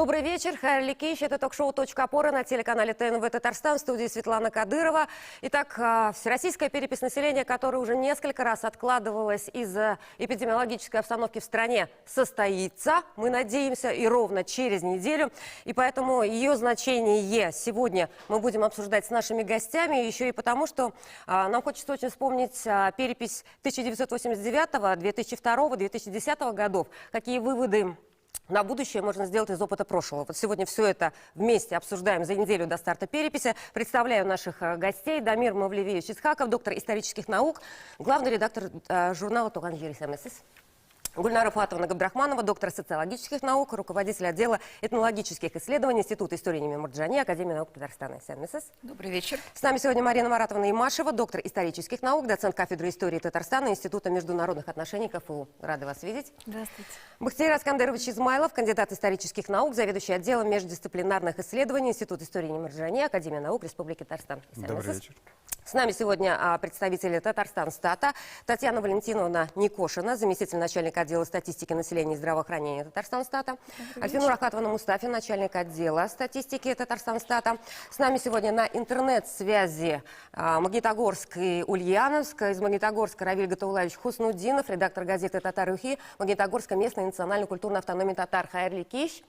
Добрый вечер. Хайрли Кейш. Это ток-шоу «Точка опоры» на телеканале ТНВ Татарстан. В студии Светлана Кадырова. Итак, всероссийская перепись населения, которая уже несколько раз откладывалась из-за эпидемиологической обстановки в стране, состоится. Мы надеемся, и ровно через неделю. И поэтому ее значение сегодня мы будем обсуждать с нашими гостями. Еще и потому, что нам хочется очень вспомнить перепись 1989, 2002, 2010 годов. Какие выводы на будущее можно сделать из опыта прошлого. Вот сегодня все это вместе обсуждаем за неделю до старта переписи. Представляю наших гостей. Дамир Мавлевиевич Исхаков, доктор исторических наук, главный редактор журнала «Туган Ересемесис». Гульнара Фатовна Габдрахманова, доктор социологических наук, руководитель отдела этнологических исследований Института истории имени Марджани, Академии наук Татарстана. Добрый вечер. С нами сегодня Марина Маратовна Имашева, доктор исторических наук, доцент кафедры истории Татарстана, Института международных отношений КФУ. Рада вас видеть. Здравствуйте. Бахтияр Аскандерович Измайлов, кандидат исторических наук, заведующий отделом междисциплинарных исследований Института истории имени Марджани, Академия наук Республики Татарстан. Добрый вечер. С нами сегодня представители Татарстанстата Татьяна Валентиновна Никошина, заместитель начальника отдела статистики населения и здравоохранения Татарстанстата. Альфинур Ахатовна Мустафин, начальник отдела статистики Татарстанстата. С нами сегодня на интернет-связи Магнитогорск и Ульяновск. Из Магнитогорска Равиль Гатаулаевич Хуснуддинов, редактор газеты «Татар-Ухи», Магнитогорская местная национально-культурная автономия татар. Хайрли Кейш.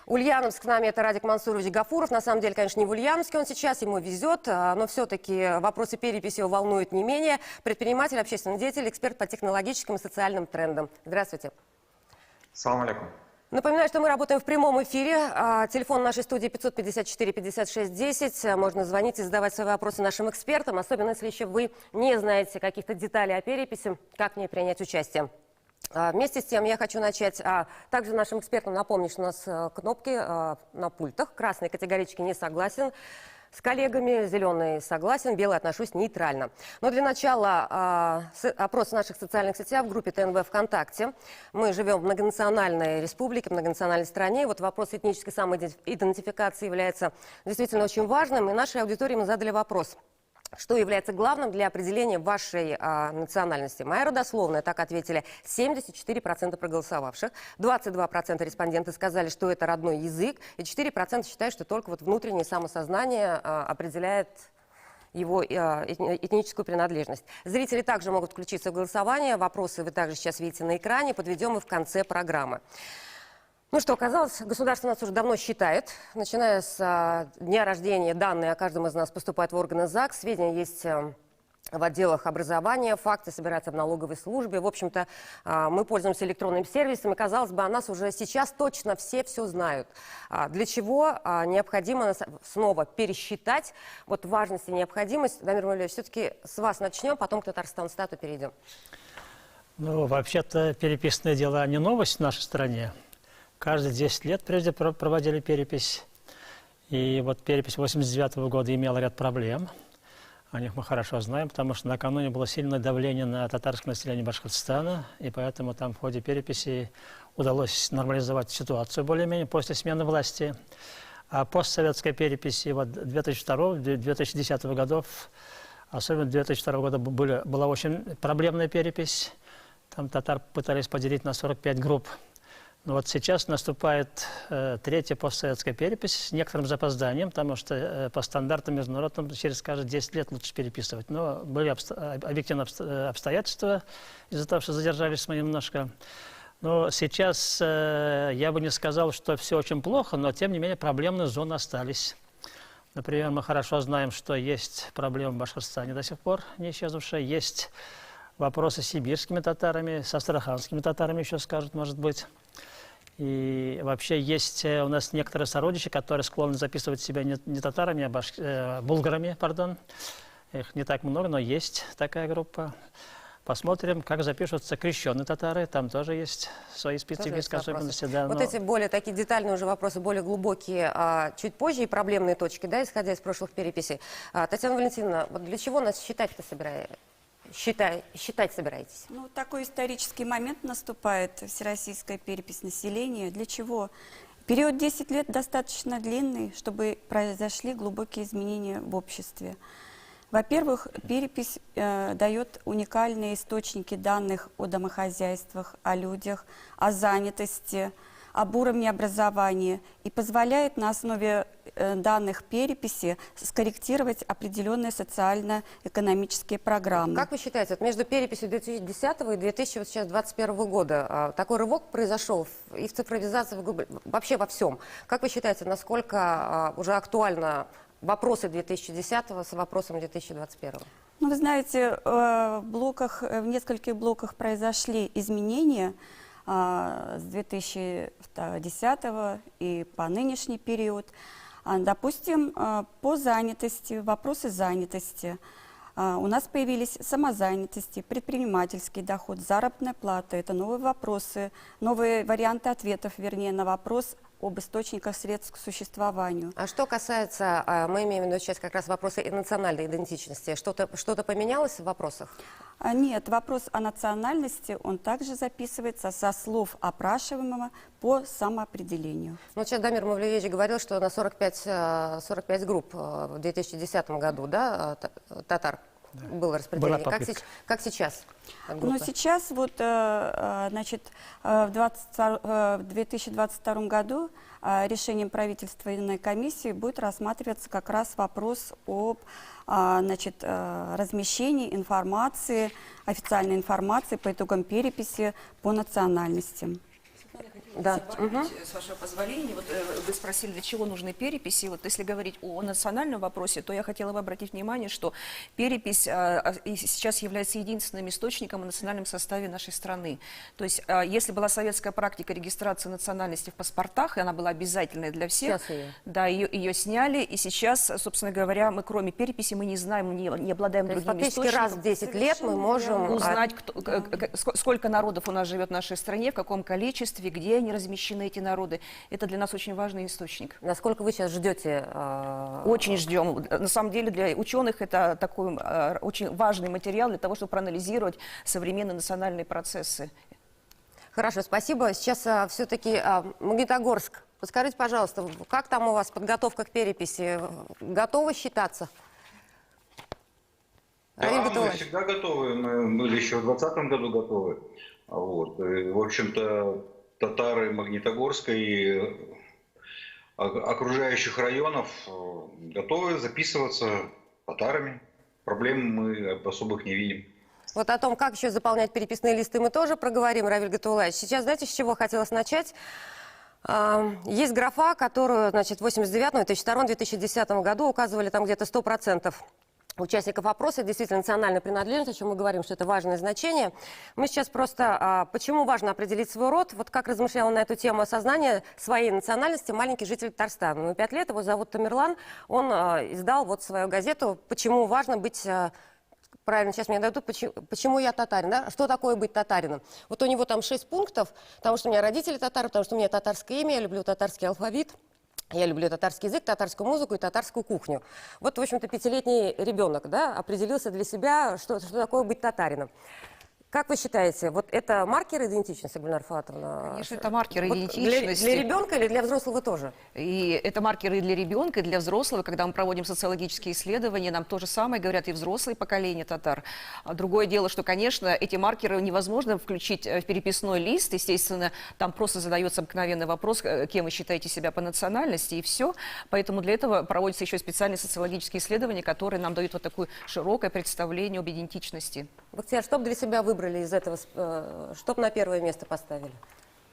Ульяновск с нами, это Радик Мансурович Гафуров. На самом деле, конечно, не в Ульяновске он сейчас, ему везет, но все-таки вопросы переписи его волнуют не менее. Предприниматель, общественный деятель, эксперт по технологическим и социальным трендам. Здравствуйте. Салам алейкум. Напоминаю, что мы работаем в прямом эфире. Телефон нашей студии 554-56-10. Можно звонить и задавать свои вопросы нашим экспертам, особенно если еще вы не знаете каких-то деталей о переписи, как в ней принять участие. Вместе с тем я хочу начать. Также нашим экспертам напомнить, что у нас кнопки на пультах. Красный категорически не согласен с коллегами, зеленый согласен, белый отношусь нейтрально. Но для начала опрос в наших социальных сетях в группе ТНВ ВКонтакте. Мы живем в многонациональной республике, многонациональной стране. И вот вопрос этнической самоидентификации является действительно очень важным. И нашей аудитории мы задали вопрос: что является главным для определения вашей национальности? Моя родословная, так ответили 74% проголосовавших. 22% респонденты сказали, что это родной язык. И 4% считают, что только вот внутреннее самосознание определяет его этническую принадлежность. Зрители также могут включиться в голосование. Вопросы вы также сейчас видите на экране. Подведем их в конце программы. Ну что, оказалось, государство нас уже давно считает. Начиная с дня рождения данные о каждом из нас поступают в органы ЗАГС. Сведения есть в отделах образования, факты собираются в налоговой службе. В общем-то, мы пользуемся электронными сервисами. Казалось бы, о нас уже сейчас точно все знают. Для чего необходимо снова пересчитать. Вот важность и необходимость. Дамир Мавлевич, все-таки с вас начнем, потом к Татарстанстату перейдем. Ну, вообще-то переписные дела не новость в нашей стране. Каждые 10 лет прежде проводили перепись. И вот перепись 1989 года имела ряд проблем. О них мы хорошо знаем, потому что накануне было сильное давление на татарское население Башкортостана. И поэтому там в ходе переписи удалось нормализовать ситуацию более-менее после смены власти. А постсоветской переписи вот 2002-2010 годов, особенно 2002 года, была очень проблемная перепись. Там татар пытались поделить на 45 групп. Но вот сейчас наступает третья постсоветская перепись с некоторым запозданием, потому что по стандартам международным через каждые 10 лет лучше переписывать. Но были объективные обстоятельства из-за того, что задержались мы немножко. Но сейчас я бы не сказал, что все очень плохо, но тем не менее проблемные зоны остались. Например, мы хорошо знаем, что есть проблемы в Башкортостане до сих пор не исчезнувшие. Есть вопросы с сибирскими татарами, с астраханскими татарами еще скажут, может быть. И вообще есть у нас некоторые сородичи, которые склонны записывать себя не татарами, а булгарами, пардон. Их не так много, но есть такая группа. Посмотрим, как запишутся крещенные татары. Там тоже есть свои специфические особенности. Да, вот эти более такие детальные уже вопросы, более глубокие, чуть позже, и проблемные точки, да, исходя из прошлых переписей. Татьяна Валентиновна, вот для чего нас считать-то считать собираетесь? Ну, такой исторический момент наступает, всероссийская перепись населения. Для чего? Период 10 лет достаточно длинный, чтобы произошли глубокие изменения в обществе. Во-первых, перепись дает уникальные источники данных о домохозяйствах, о людях, о занятости, об уровне образования и позволяет на основе данных переписи скорректировать определенные социально-экономические программы. Как вы считаете, вот между переписью 2010 и 2021 года такой рывок произошел и в цифровизации, вообще во всем. Как вы считаете, насколько уже актуально вопросы 2010 с вопросом 2021? Ну, вы знаете, в нескольких блоках произошли изменения с 2010 и по нынешний период. Допустим, по занятости, вопросы занятости. У нас появились самозанятости, предпринимательский доход, заработная плата. Это новые вопросы, новые варианты ответов, вернее, на вопрос об источниках средств к существованию. А что касается, мы имеем в виду сейчас как раз вопросы и национальной идентичности, что-то поменялось в вопросах? Нет, вопрос о национальности, он также записывается со слов опрашиваемого по самоопределению. Ну, сейчас Дамир Мавлиевич говорил, что на 45 групп в 2010 году, да, татар было распределение. Как сейчас? Ну, сейчас вот, значит, в 2022 году решением правительственной комиссии будет рассматриваться как раз вопрос об, значит, размещении информации, официальной информации по итогам переписи по национальностям. Да. С вашего позволения, вот вы спросили, для чего нужны переписи. Вот если говорить о национальном вопросе, то я хотела бы обратить внимание, что перепись сейчас является единственным источником о национальном составе нашей страны. То есть, если была советская практика регистрации национальности в паспортах, и она была обязательной для всех, да, ее сняли, и сейчас, собственно говоря, мы кроме переписи мы не знаем, не обладаем другими источниками. Раз в 10 лет мы можем узнать, сколько народов у нас живет в нашей стране, в каком количестве, где они размещены, эти народы. Это для нас очень важный источник. Насколько вы сейчас ждете? Очень ждем. На самом деле для ученых это такой очень важный материал для того, чтобы проанализировать современные национальные процессы. Хорошо, спасибо. Сейчас все-таки Магнитогорск. Подскажите, пожалуйста, как там у вас подготовка к переписи? Готовы считаться? Да, мы всегда готовы. Мы были еще в 2020 году готовы. Вот. И, в общем-то, татары Магнитогорска и окружающих районов готовы записываться татарами. Проблем мы особых не видим. Вот о том, как еще заполнять переписные листы, мы тоже проговорим, Равиль Гатаулаевич. Сейчас, знаете, с чего хотелось начать? Есть графа, которую, значит, в 89-м, 2002-м, 2010 году указывали там где-то 100% участников опроса, действительно национальная принадлежность, о чем мы говорим, что это важное значение. Мы сейчас просто, почему важно определить свой род, вот как размышлял на эту тему осознания своей национальности маленький житель Татарстана. Ему 5 лет, его зовут Тамерлан, он издал вот свою газету «Почему важно быть...» Правильно, сейчас мне дадут, почему я татарин, да? Что такое быть татарином? Вот у него там 6 пунктов, потому что у меня родители татары, потому что у меня татарское имя, я люблю татарский алфавит. Я люблю татарский язык, татарскую музыку и татарскую кухню. Вот, в общем-то, 5-летний ребенок, да, определился для себя, что такое быть татарином. Как вы считаете, вот это маркер идентичности, Гульнар Фуатовна? Конечно, это маркер вот идентичности. Для ребенка или для взрослого тоже? И это маркеры и для ребенка, и для взрослого. Когда мы проводим социологические исследования, нам то же самое говорят и взрослые поколения татар. Другое дело, что, конечно, эти маркеры невозможно включить в переписной лист. Естественно, там просто задается обыкновенный вопрос, кем вы считаете себя по национальности, и все. Поэтому для этого проводятся еще специальные социологические исследования, которые нам дают вот такое широкое представление об идентичности. Бахтияр, что бы для себя выбрали из этого, что бы на первое место поставили?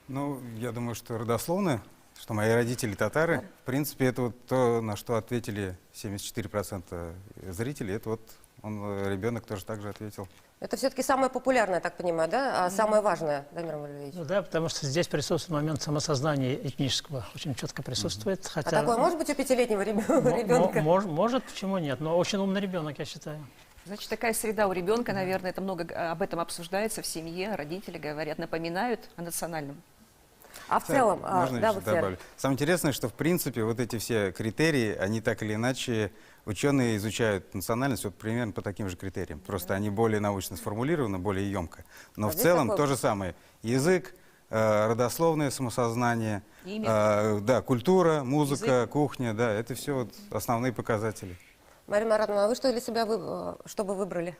Ну, я думаю, что родословно, что мои родители татары. В принципе, это вот то, на что ответили 74% зрителей. Это вот он, ребенок, тоже так же ответил. Это все-таки самое популярное, я так понимаю, да? А самое важное, Дамир Мавлиевич? Ну да, потому что здесь присутствует момент самосознания этнического, очень четко присутствует. Хотя, А такое может быть у 5-летнего ребенка? Может, почему нет, но очень умный ребенок, я считаю. Значит, такая среда у ребенка, наверное, это много об этом обсуждается в семье, родители говорят, напоминают о национальном. А в целом, можно да, еще добавлю. Самое интересное, что в принципе вот эти все критерии, они так или иначе, ученые изучают национальность вот примерно по таким же критериям. Просто они более научно сформулированы, более емко. Но в целом то же самое. Язык, родословное самосознание, да, культура, музыка, кухня, да, это все вот основные показатели. Мария Маратовна, а вы что для себя, что бы выбрали?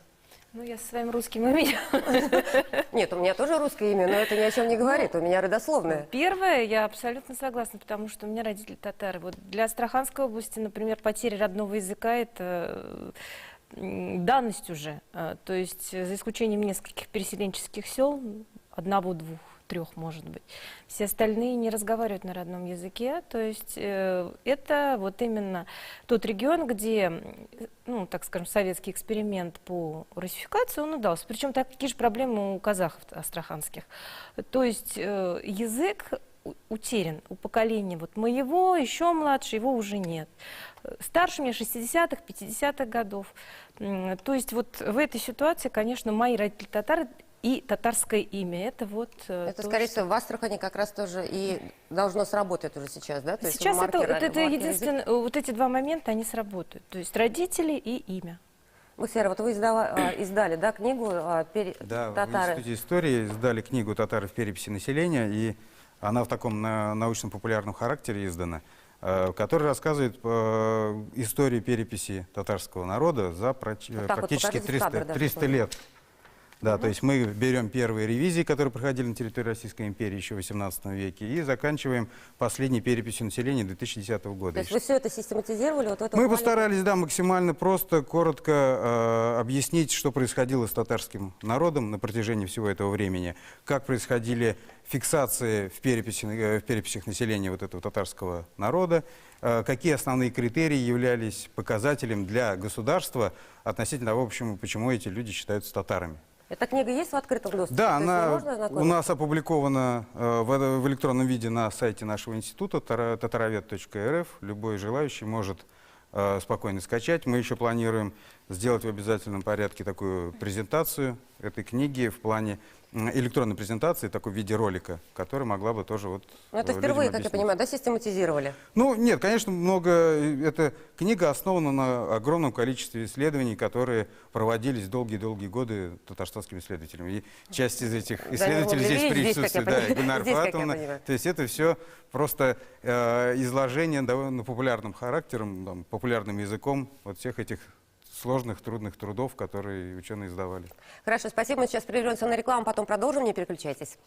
Ну, я со своим русским именем. Нет, у меня тоже русское имя, но это ни о чем не говорит, у меня родословное. Первое, я абсолютно согласна, потому что у меня родители татары. Вот для Астраханской области, например, потеря родного языка – это данность уже. То есть, за исключением нескольких переселенческих сел, одного, двух, трех, может быть, все остальные не разговаривают на родном языке. То есть, это вот именно тот регион, где, ну, так скажем, советский эксперимент по русификации, он удался. Причем такие же проблемы у казахов астраханских. То есть, язык утерян у поколения вот моего, еще младше, его уже нет. Старше мне 60-х, 50-х годов. То есть вот в этой ситуации, конечно, мои родители татары и татарское имя. Это вот... Это, скорее всего, в Астрахани как раз тоже и должно сработать уже сейчас, да? То есть сейчас это маркер единственное, вот эти два момента, они сработают. То есть родители и имя. Бахтияр, вот вы издали, да, книгу Да, в «Татары». Институте истории издали книгу «Татары в переписи населения», и она в таком научно-популярном характере издана, который рассказывает историю переписи татарского народа за практически вот 300 лет. Да, то есть мы берем первые ревизии, которые проходили на территории Российской империи еще в XVIII веке, и заканчиваем последней переписью населения 2010 года. То есть вы все это систематизировали? Вот в этом Мы плане? постарались, да, максимально просто, коротко объяснить, что происходило с татарским народом на протяжении всего этого времени, как происходили фиксации в переписях населения вот этого татарского народа, какие основные критерии являлись показателем для государства относительно того, почему эти люди считаются татарами. Эта книга есть в открытом доступе? Да, То есть она можно у ознакомиться? нас опубликована в электронном виде на сайте нашего института tataroved.rf. Любой желающий может спокойно скачать. Мы еще планируем сделать в обязательном порядке такую презентацию этой книги в плане электронной презентации, такой в виде ролика, который могла бы тоже вот Ну, это людям впервые, как я объяснить. понимаю, да, систематизировали? Ну, нет, конечно, эта книга основана на огромном количестве исследований, которые проводились долгие-долгие годы татарстанскими исследователями. И часть из этих исследователей здесь присутствует, да, Гульнара Фуратовна. То есть это все просто изложение довольно популярным характером, там, популярным языком вот всех этих сложных, трудных трудов, которые ученые издавали. Хорошо, спасибо. Мы сейчас прервемся на рекламу, потом продолжим. Не переключайтесь.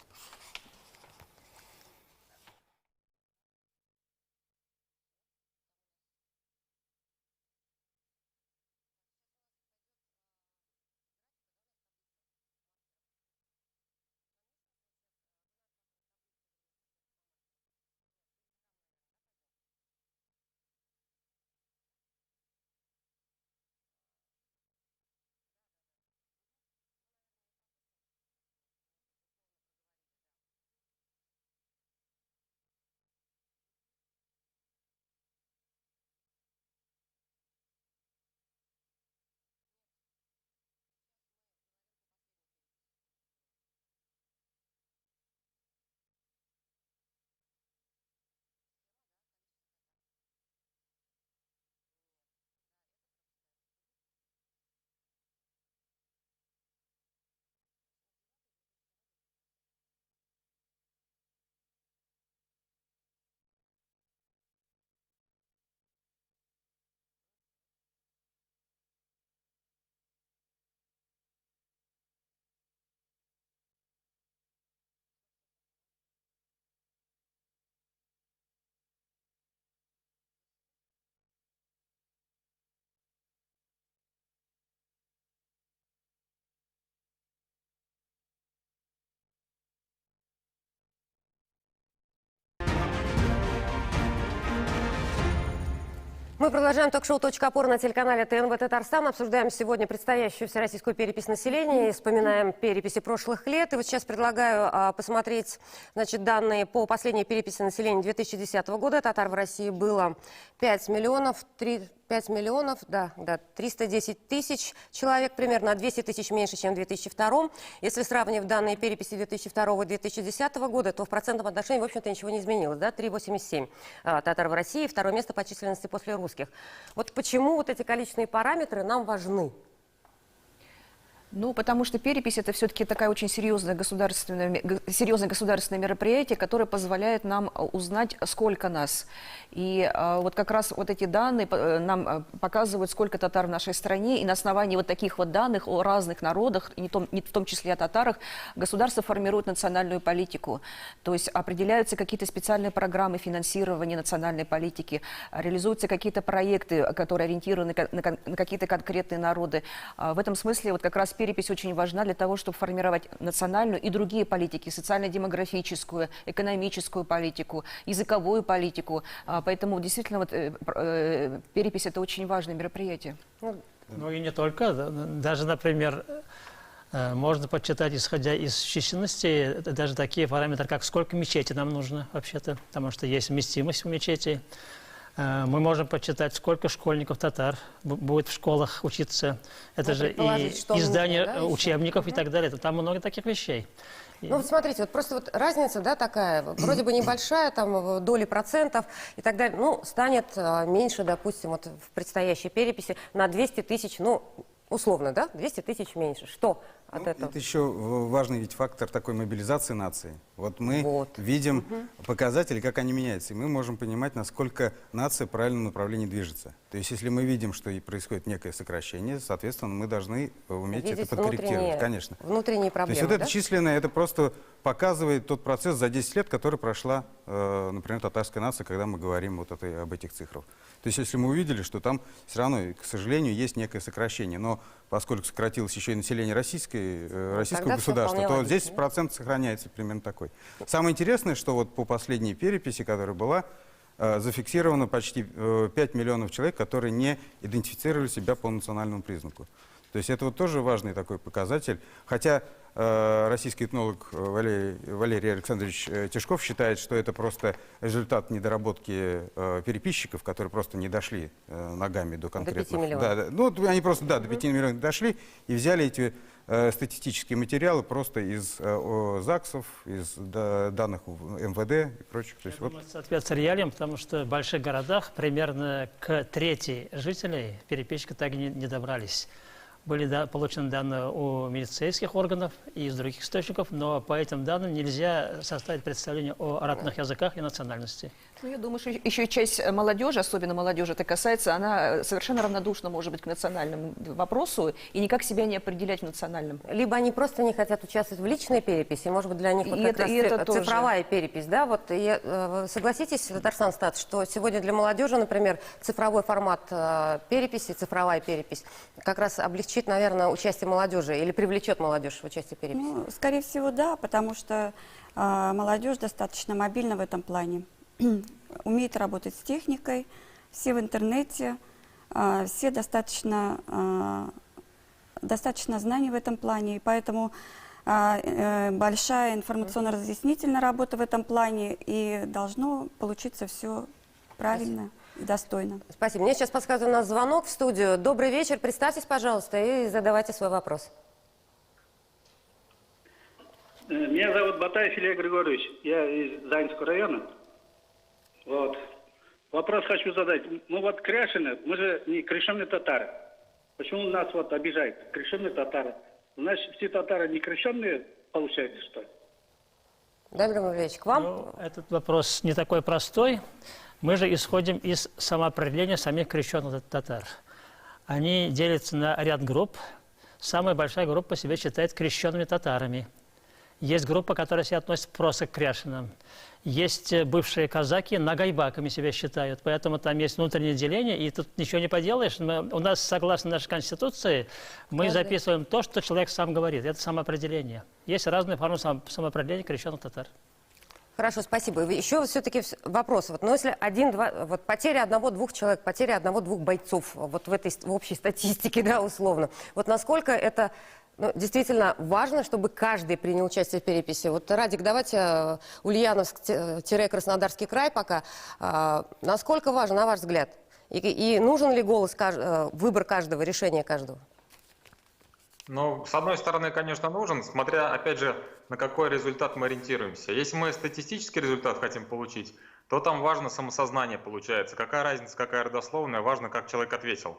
Мы продолжаем ток-шоу «Точка опоры» на телеканале ТНВ Татарстан. Обсуждаем сегодня предстоящую всероссийскую перепись населения и вспоминаем переписи прошлых лет. И вот сейчас предлагаю посмотреть, значит, данные по последней переписи населения 2010 года. Татар в России было 5 миллионов 310 тысяч человек, примерно 200 тысяч меньше, чем в 2002. Если сравнивать данные переписи 2002 и 2010 года, то в процентном отношении, в общем-то, ничего не изменилось. Да? 3,87 татар в России, второе место по численности после русских. Вот почему вот эти количественные параметры нам важны? Ну, потому что перепись – это все-таки такая очень серьезное государственное мероприятие, которое позволяет нам узнать, сколько нас. И вот как раз вот эти данные нам показывают, сколько татар в нашей стране. И на основании вот таких вот данных о разных народах, и в том числе о татарах, государство формирует национальную политику. То есть определяются какие-то специальные программы финансирования национальной политики, реализуются какие-то проекты, которые ориентированы на какие-то конкретные народы. В этом смысле вот как раз перепись очень важна для того, чтобы формировать национальную и другие политики, социально-демографическую, экономическую политику, языковую политику. Поэтому действительно вот, перепись – это очень важное мероприятие. Ну и не только. Даже, например, можно подсчитать, исходя из численности, даже такие параметры, как сколько мечетей нам нужно вообще-то, потому что есть вместимость у мечетей. Мы можем подсчитать, сколько школьников татар будет в школах учиться. Это же и издание нужно, да, учебников и так далее. Там много таких вещей. Ну, вот смотрите, вот просто вот разница, да, такая, вроде бы небольшая, там, доли процентов и так далее, ну, станет меньше, допустим, вот в предстоящей переписи на 200 тысяч, ну, условно, да, 200 тысяч меньше. Что от этого? Это еще важный ведь фактор такой мобилизации нации. Вот мы видим показатели, как они меняются, и мы можем понимать, насколько нация в правильном направлении движется. То есть, если мы видим, что и происходит некое сокращение, соответственно, мы должны уметь видеть это подкорректировать, конечно. Внутренние проблемы, то есть, вот да? это численное, это просто показывает тот процесс за 10 лет, который прошла, например, татарская нация, когда мы говорим вот об этих цифрах. То есть, если мы увидели, что там все равно, к сожалению, есть некое сокращение, но поскольку сократилось еще и население российского государства, то здесь процент сохраняется примерно такой. Самое интересное, что вот по последней переписи, которая была, зафиксировано почти 5 миллионов человек, которые не идентифицировали себя по национальному признаку. То есть это вот тоже важный такой показатель. Хотя российский этнолог Валерий Александрович Тишков считает, что это просто результат недоработки переписчиков, которые просто не дошли ногами до конкретных. До 5 миллионов. Да, ну, они просто до 5 миллионов дошли и взяли эти статистические материалы просто из ЗАГСов, из данных МВД и прочих. То есть, вот. Соответственно, реалиям, потому что в больших городах примерно к трети жителей переписчика так и не добрались. Были получены данные у милицейских органов и из других источников, но по этим данным нельзя составить представление о родных языках и национальности. Ну, я думаю, что еще и часть молодежи, особенно молодежи это касается, она совершенно равнодушна, может быть, к национальному вопросу и никак себя не определять в национальном. Либо они просто не хотят участвовать в личной переписи, может быть, для них вот как раз цифровая перепись, да? Вот, согласитесь, Татарстан Стат, что сегодня для молодежи, например, цифровой формат переписи, цифровая перепись, как раз облегчит, наверное, участие молодежи или привлечет молодежь в участие переписи? Ну, скорее всего, да, потому что молодежь достаточно мобильна в этом плане. Умеет работать с техникой, все в интернете, все достаточно знаний в этом плане, и поэтому большая информационно-разъяснительная работа в этом плане, и должно получиться все правильно и достойно. Спасибо. Мне сейчас подсказывает у нас звонок в студию. Добрый вечер, представьтесь, пожалуйста, и задавайте свой вопрос. Меня зовут Батаев Илья Григорьевич, я из Заинского района. Вот. Вопрос хочу задать. Мы вот кряшины, мы же не крещенные татары. Почему нас вот обижают? Крещенные татары. Значит, все татары не крещенные, получается, что ли? Дамир Мавлевич, к вам? Ну, этот вопрос не такой простой. Мы же исходим из самоопределения самих крещенных татар. Они делятся на ряд групп. Самая большая группа себя считает крещенными татарами. Есть группа, которая себя относит просто к кряшинам. Есть бывшие казаки, нагайбаками себя считают. Поэтому там есть внутреннее деление, и тут ничего не поделаешь. У нас, согласно нашей Конституции, мы записываем то, что человек сам говорит. Это самоопределение. Есть разные формы самоопределения крещенных татар. Хорошо, спасибо. Еще все-таки вопрос. Вот, но если вот потеря одного-двух человек, потеря одного-двух бойцов вот в общей статистике, да, условно, вот насколько это действительно важно, чтобы каждый принял участие в переписи? Вот, Радик, давайте Ульяновск-Краснодарский край пока. Насколько важно, на ваш взгляд? И нужен ли выбор каждого, решение каждого? Ну, с одной стороны, конечно, нужен, смотря, опять же, на какой результат мы ориентируемся. Если мы статистический результат хотим получить, то там важно самосознание получается. Какая разница, какая родословная, важно, как человек ответил,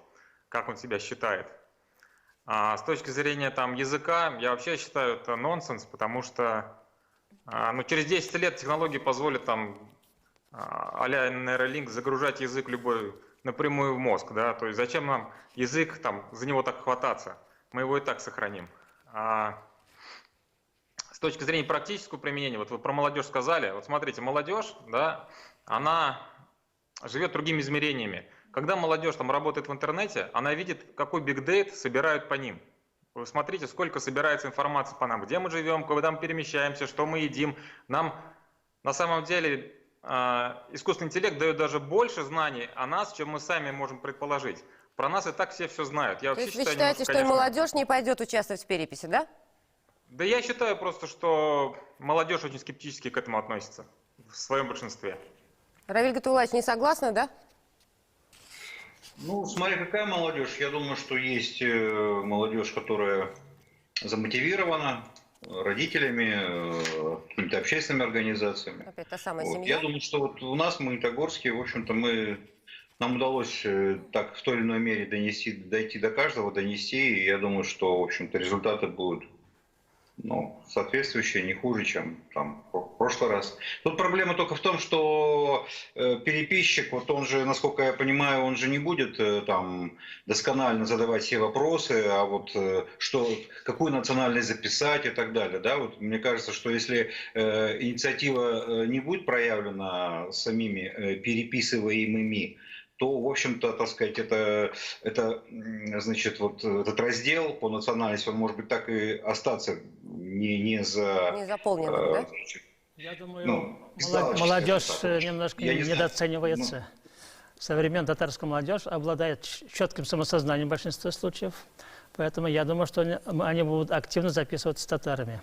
как он себя считает. А с точки зрения там языка, я вообще считаю это нонсенс, потому что ну, через 10 лет технологии позволят там а-ля нейролинк загружать язык любой напрямую в мозг, да, то есть зачем нам язык, там, за него так хвататься, мы его и так сохраним. А с точки зрения практического применения, вот вы про молодежь сказали, вот смотрите, молодежь, да, она живет другими измерениями. Когда молодежь там работает в интернете, она видит, какой бигдейт собирают по ним. Вы смотрите, сколько собирается информации по нам, где мы живем, куда мы перемещаемся, что мы едим. Нам на самом деле искусственный интеллект дает даже больше знаний о нас, чем мы сами можем предположить. Про нас и так все знают. Я То вообще есть вы считаю, считаете, немножко, что и конечно, молодежь не пойдет участвовать в переписи, да? Да я считаю просто, что молодежь очень скептически к этому относится в своем большинстве. Равиль Гатуллаевич, не согласны, да? Ну, смотри, какая молодежь. Я думаю, что есть молодежь, которая замотивирована родителями, какими-то общественными организациями. Опять та самая Вот. семья. Я думаю, что вот у нас в Магнитогорске, в общем-то, нам удалось так в той или иной мере дойти до каждого, донести. И я думаю, что, в общем-то, результаты будут соответствующие, не хуже, чем там в прошлый раз. Тут проблема только в том, что переписчик, вот он же, насколько я понимаю, он же не будет там досконально задавать все вопросы, а вот какую национальность записать и так далее. Да? Вот мне кажется, что если инициатива не будет проявлена самими переписываемыми, то, в общем-то, так сказать, значит, вот этот раздел по национальности, он может быть так и остаться не заполненным, да? Я думаю, галочки, молодежь скажем так. немножко Я не знаю. недооценивается. Современная татарская молодежь обладает четким самосознанием в большинстве случаев. Поэтому я думаю, что они будут активно записываться с татарами.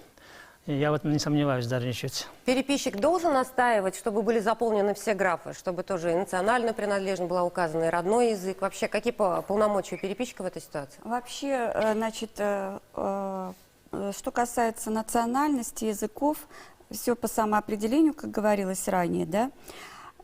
И я в этом не сомневаюсь даже ничуть. Переписчик должен настаивать, чтобы были заполнены все графы, чтобы тоже и национальная принадлежность была указана, и родной язык. Вообще, какие полномочия переписчика в этой ситуации? Вообще, значит, что касается национальности, языков, все по самоопределению, как говорилось ранее, да.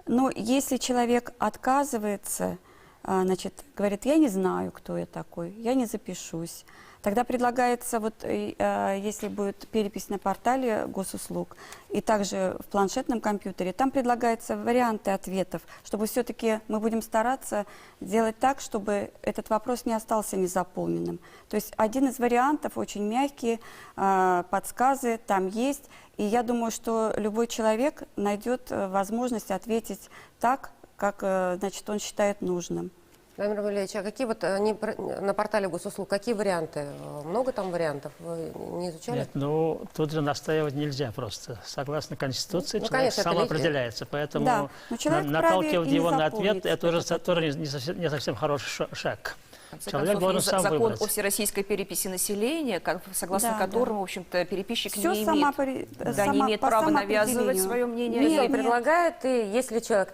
Но если человек отказывается, значит, говорит, я не знаю, кто я такой, я не запишусь, тогда предлагается, вот, если будет перепись на портале госуслуг и также в планшетном компьютере, там предлагаются варианты ответов, чтобы все-таки мы будем стараться сделать так, чтобы этот вопрос не остался незаполненным. То есть один из вариантов, очень мягкие подсказы там есть, и я думаю, что любой человек найдет возможность ответить так, как, значит, он считает нужным. Владимир Валерьевич, а какие вот на портале госуслуг, какие варианты? Много там вариантов? Вы не изучали? Нет, ну тут же настаивать нельзя просто. Согласно Конституции, человек конечно, это самоопределяется. Поэтому Да, но человек наталкивать вправе и его не на ответ, заполнить это уже этот тоже не совсем хороший шаг. В конце Человек концов, должен есть сам закон выбрать. о всероссийской переписи населения, согласно Да, которому, в общем-то, переписчик Всё не сама- имеет по права навязывать самоопределению. свое мнение. Нет, Никто не нет. предлагает, и если человек...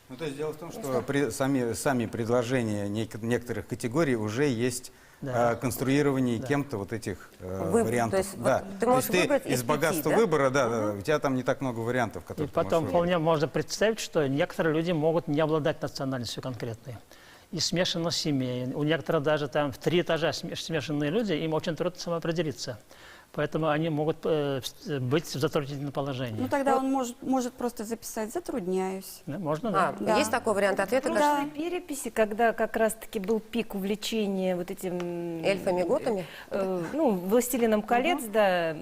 Ну, то есть дело в том, что сами предложения некоторых категорий уже есть конструирование кем-то вот этих вариантов. То есть, да. вот ты можешь выбрать из 5, богатства да? выбора, да, у тебя там не так много вариантов, И которые ты потом можешь вполне можно представить, что некоторые люди могут не обладать национальностью конкретной. И смешанных семей. У некоторых даже там в 3 этажа смешанные люди, им очень трудно самоопределиться. Поэтому они могут быть в затруднительном положении. Ну, тогда он может просто записать «затрудняюсь». Да, можно, да. Да. Есть такой вариант ответа? Да. Прошлой переписи, когда как раз-таки был пик увлечения вот этим... Эльфами, готами? «Властелином колец», да,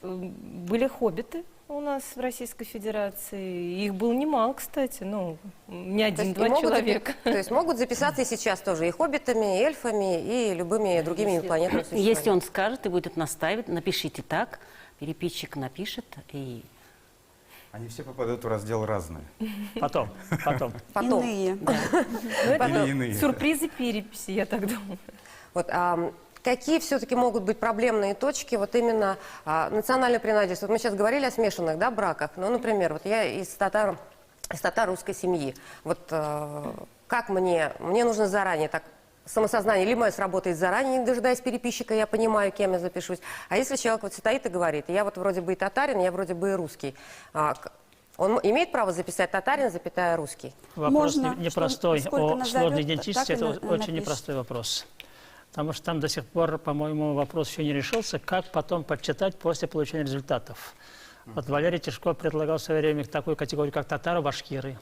были хоббиты у нас в Российской Федерации. Их было немало, кстати, не То есть один-два и могут человека. То есть могут записаться и сейчас тоже и хоббитами, и эльфами, и любыми другими инопланетными существами. Если он скажет и будет настаивать, напишите так, переписчик напишет, и Они все попадают в раздел «разные». Потом. Иные. Или иные. Сюрпризы переписи, я так думаю. Вот, какие все-таки могут быть проблемные точки вот именно национальной принадлежности? Вот мы сейчас говорили о смешанных, да, браках. Ну, например, вот я из татаро-русской семьи. Вот как мне нужно заранее так самосознание, либо сработает заранее, не дожидаясь переписчика, я понимаю, кем я запишусь. А если человек вот стоит и говорит, я вот вроде бы и татарин, я вроде бы и русский, Он имеет право записать татарин, запятая русский? Вопрос Можно, непростой. что- сколько О назовет, сложной так идентичности и это на- очень напишет. непростой вопрос. Потому что там до сих пор, по-моему, вопрос еще не решился, как потом подсчитать после получения результатов. Вот Валерий Тишков предлагал в свое время такую категорию, как татаро-башкиры.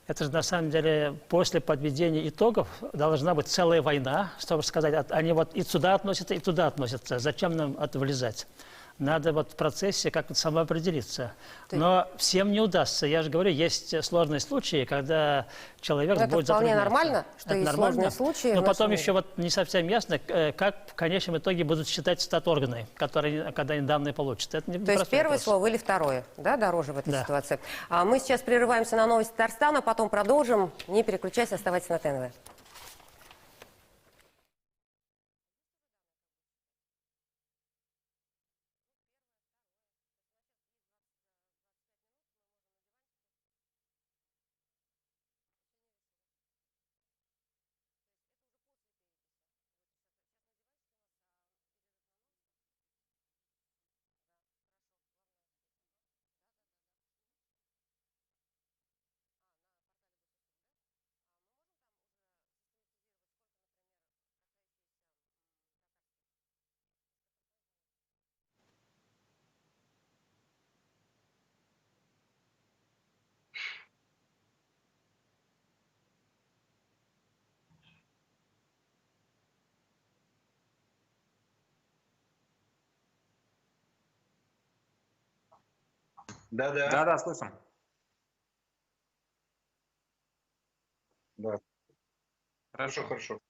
Это же на самом деле после подведения итогов должна быть целая война, чтобы сказать, они вот и сюда относятся, и туда относятся. Зачем нам это влезать? Надо вот в процессе как-то самоопределиться. Но всем не удастся. Я же говорю, есть сложные случаи, когда человек Но это будет вполне затрудняться. нормально, что Это есть нормально. сложные случаи в Но нашем потом мире. еще вот не совсем ясно, как в конечном итоге будут считать статорганы, которые, когда они данные получат. Это не То есть простой первое вопрос. слово или второе, да, дороже в этой Да. ситуации. А мы сейчас прерываемся на новости Татарстана, потом продолжим. Не переключайся, оставайтесь на ТНВ. Да-да. Да-да, слышим. Да. Хорошо. Хорошо.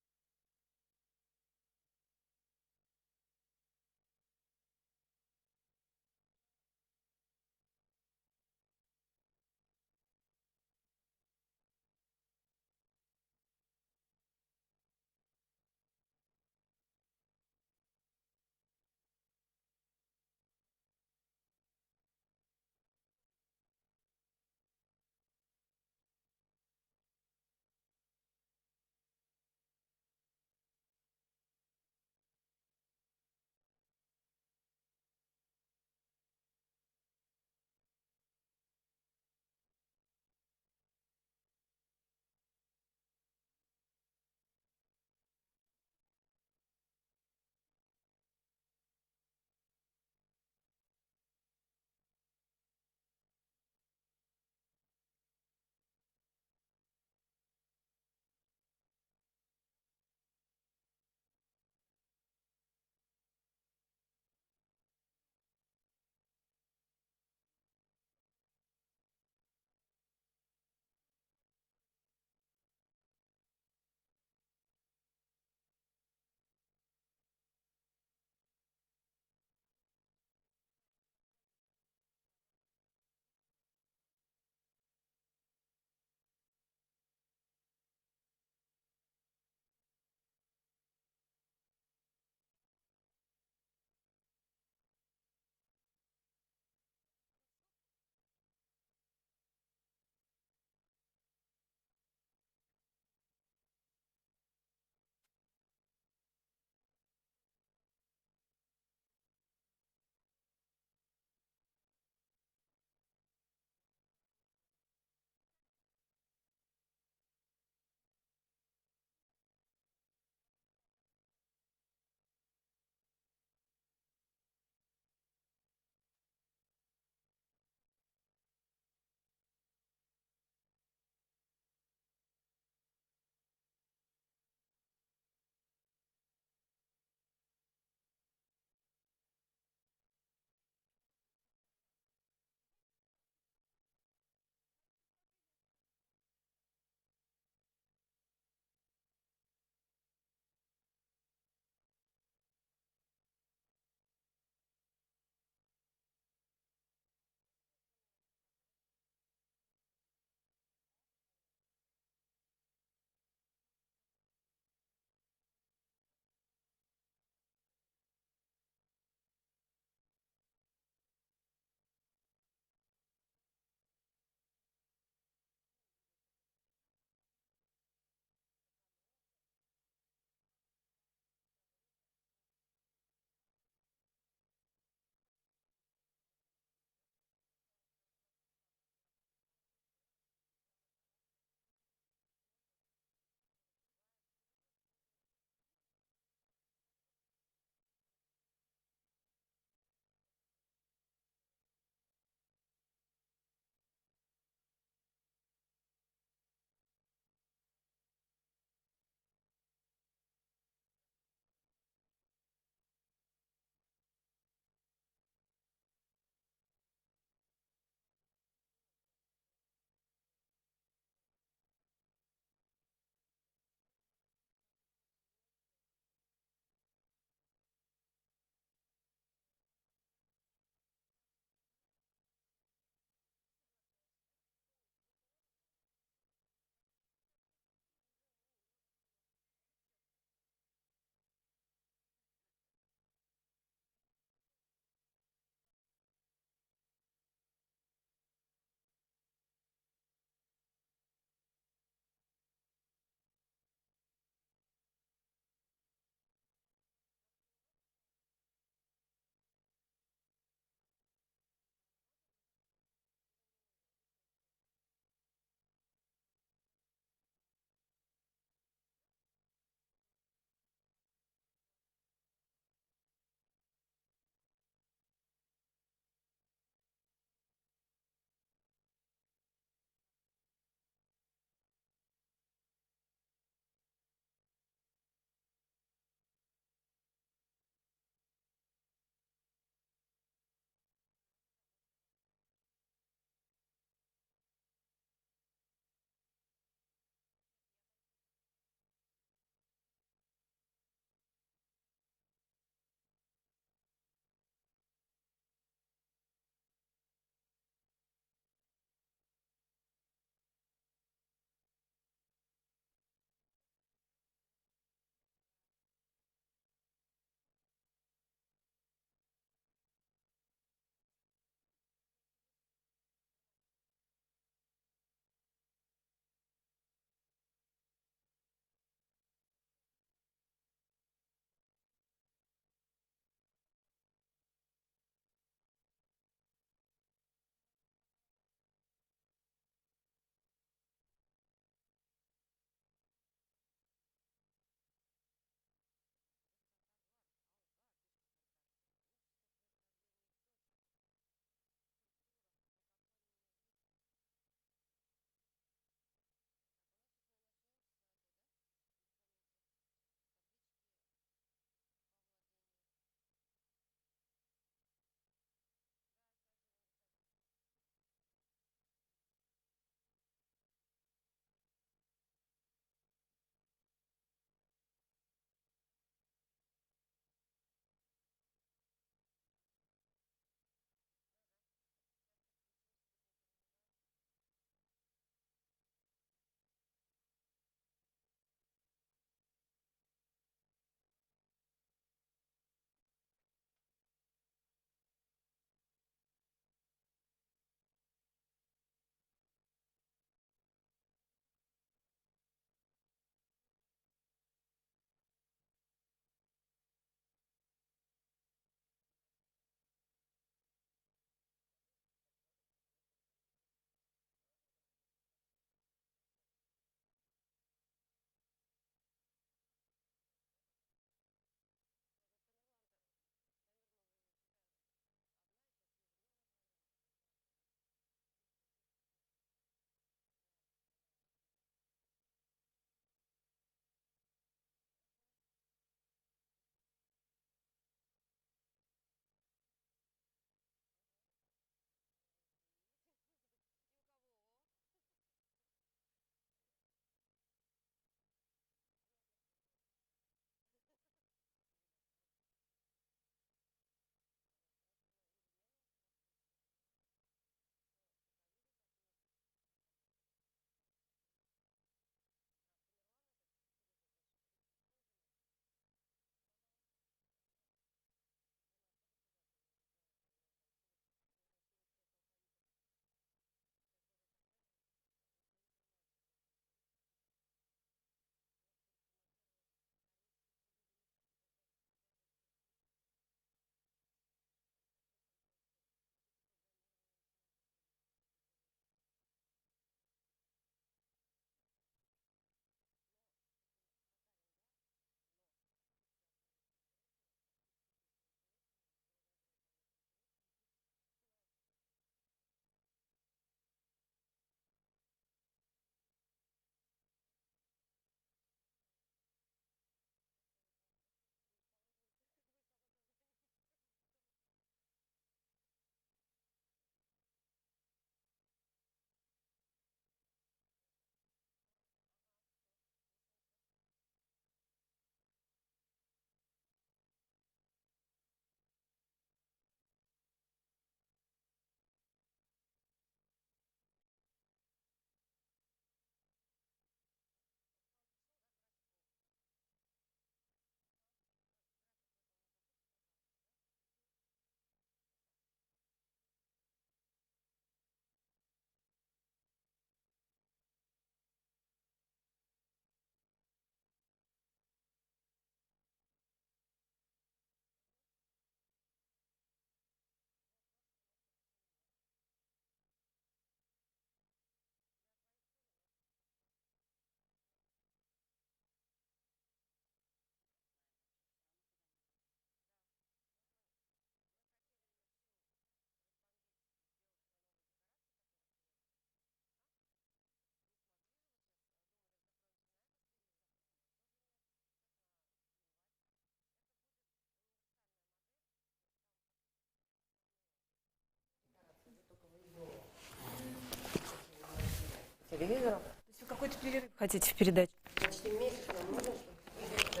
телевизором. То есть вы какой-то перерыв хотите в передаче? Почти месяц нам нужен, чтобы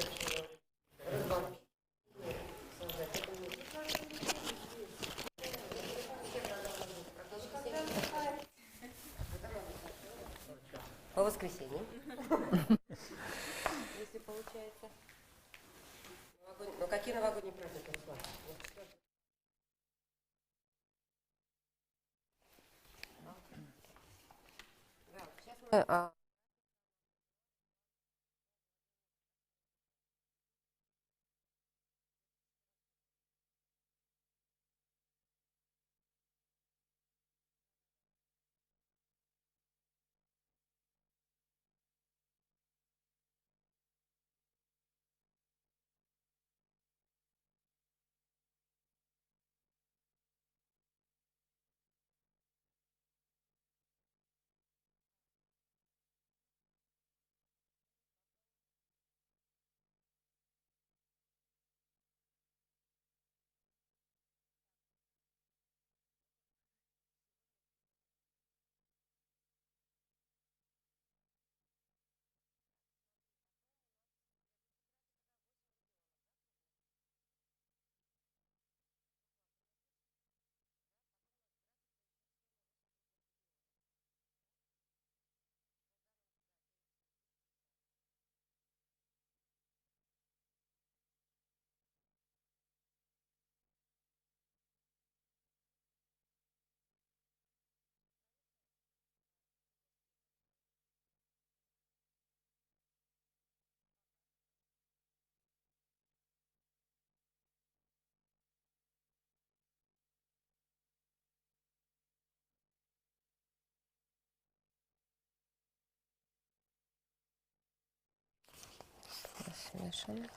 разгон. По воскресеньям. Если получается. Ну какие новогодние праздники, Руслан? Да, сейчас мы, смешано.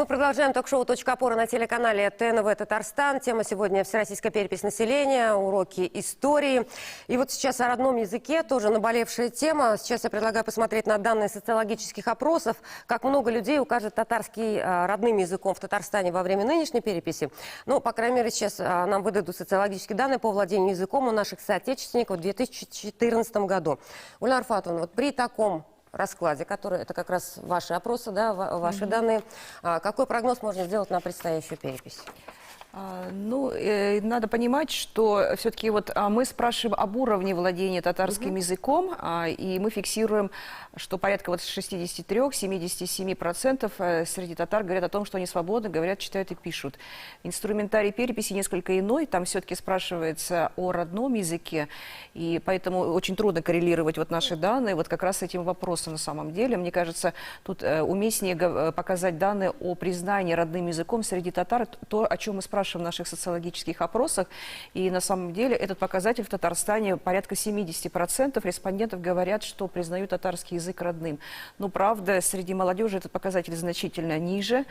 Мы продолжаем ток-шоу «Точка опоры» на телеканале ТНВ Татарстан. Тема сегодня — всероссийская перепись населения, уроки истории. И вот сейчас о родном языке, тоже наболевшая тема. Сейчас я предлагаю посмотреть на данные социологических опросов, как много людей укажет татарский родным языком в Татарстане во время нынешней переписи. Ну, по крайней мере, сейчас нам выдадут социологические данные по владению языком у наших соотечественников в 2014 году. Гульнар Фатовна, вот при таком раскладе, который, это как раз ваши опросы, да, ваши данные. Какой прогноз можно сделать на предстоящую перепись? Надо понимать, что все-таки вот мы спрашиваем об уровне владения татарским языком, и мы фиксируем, что порядка вот 63-77% среди татар говорят о том, что они свободно говорят, читают и пишут. Инструментарий переписи несколько иной, там все-таки спрашивается о родном языке, и поэтому очень трудно коррелировать вот наши данные вот как раз с этим вопросом на самом деле. Мне кажется, тут уместнее показать данные о признании родным языком среди татар, то, о чем мы спрашиваем в наших социологических опросах. И на самом деле этот показатель в Татарстане порядка 70% респондентов говорят, что признают татарский язык родным. Но правда, среди молодежи этот показатель значительно ниже.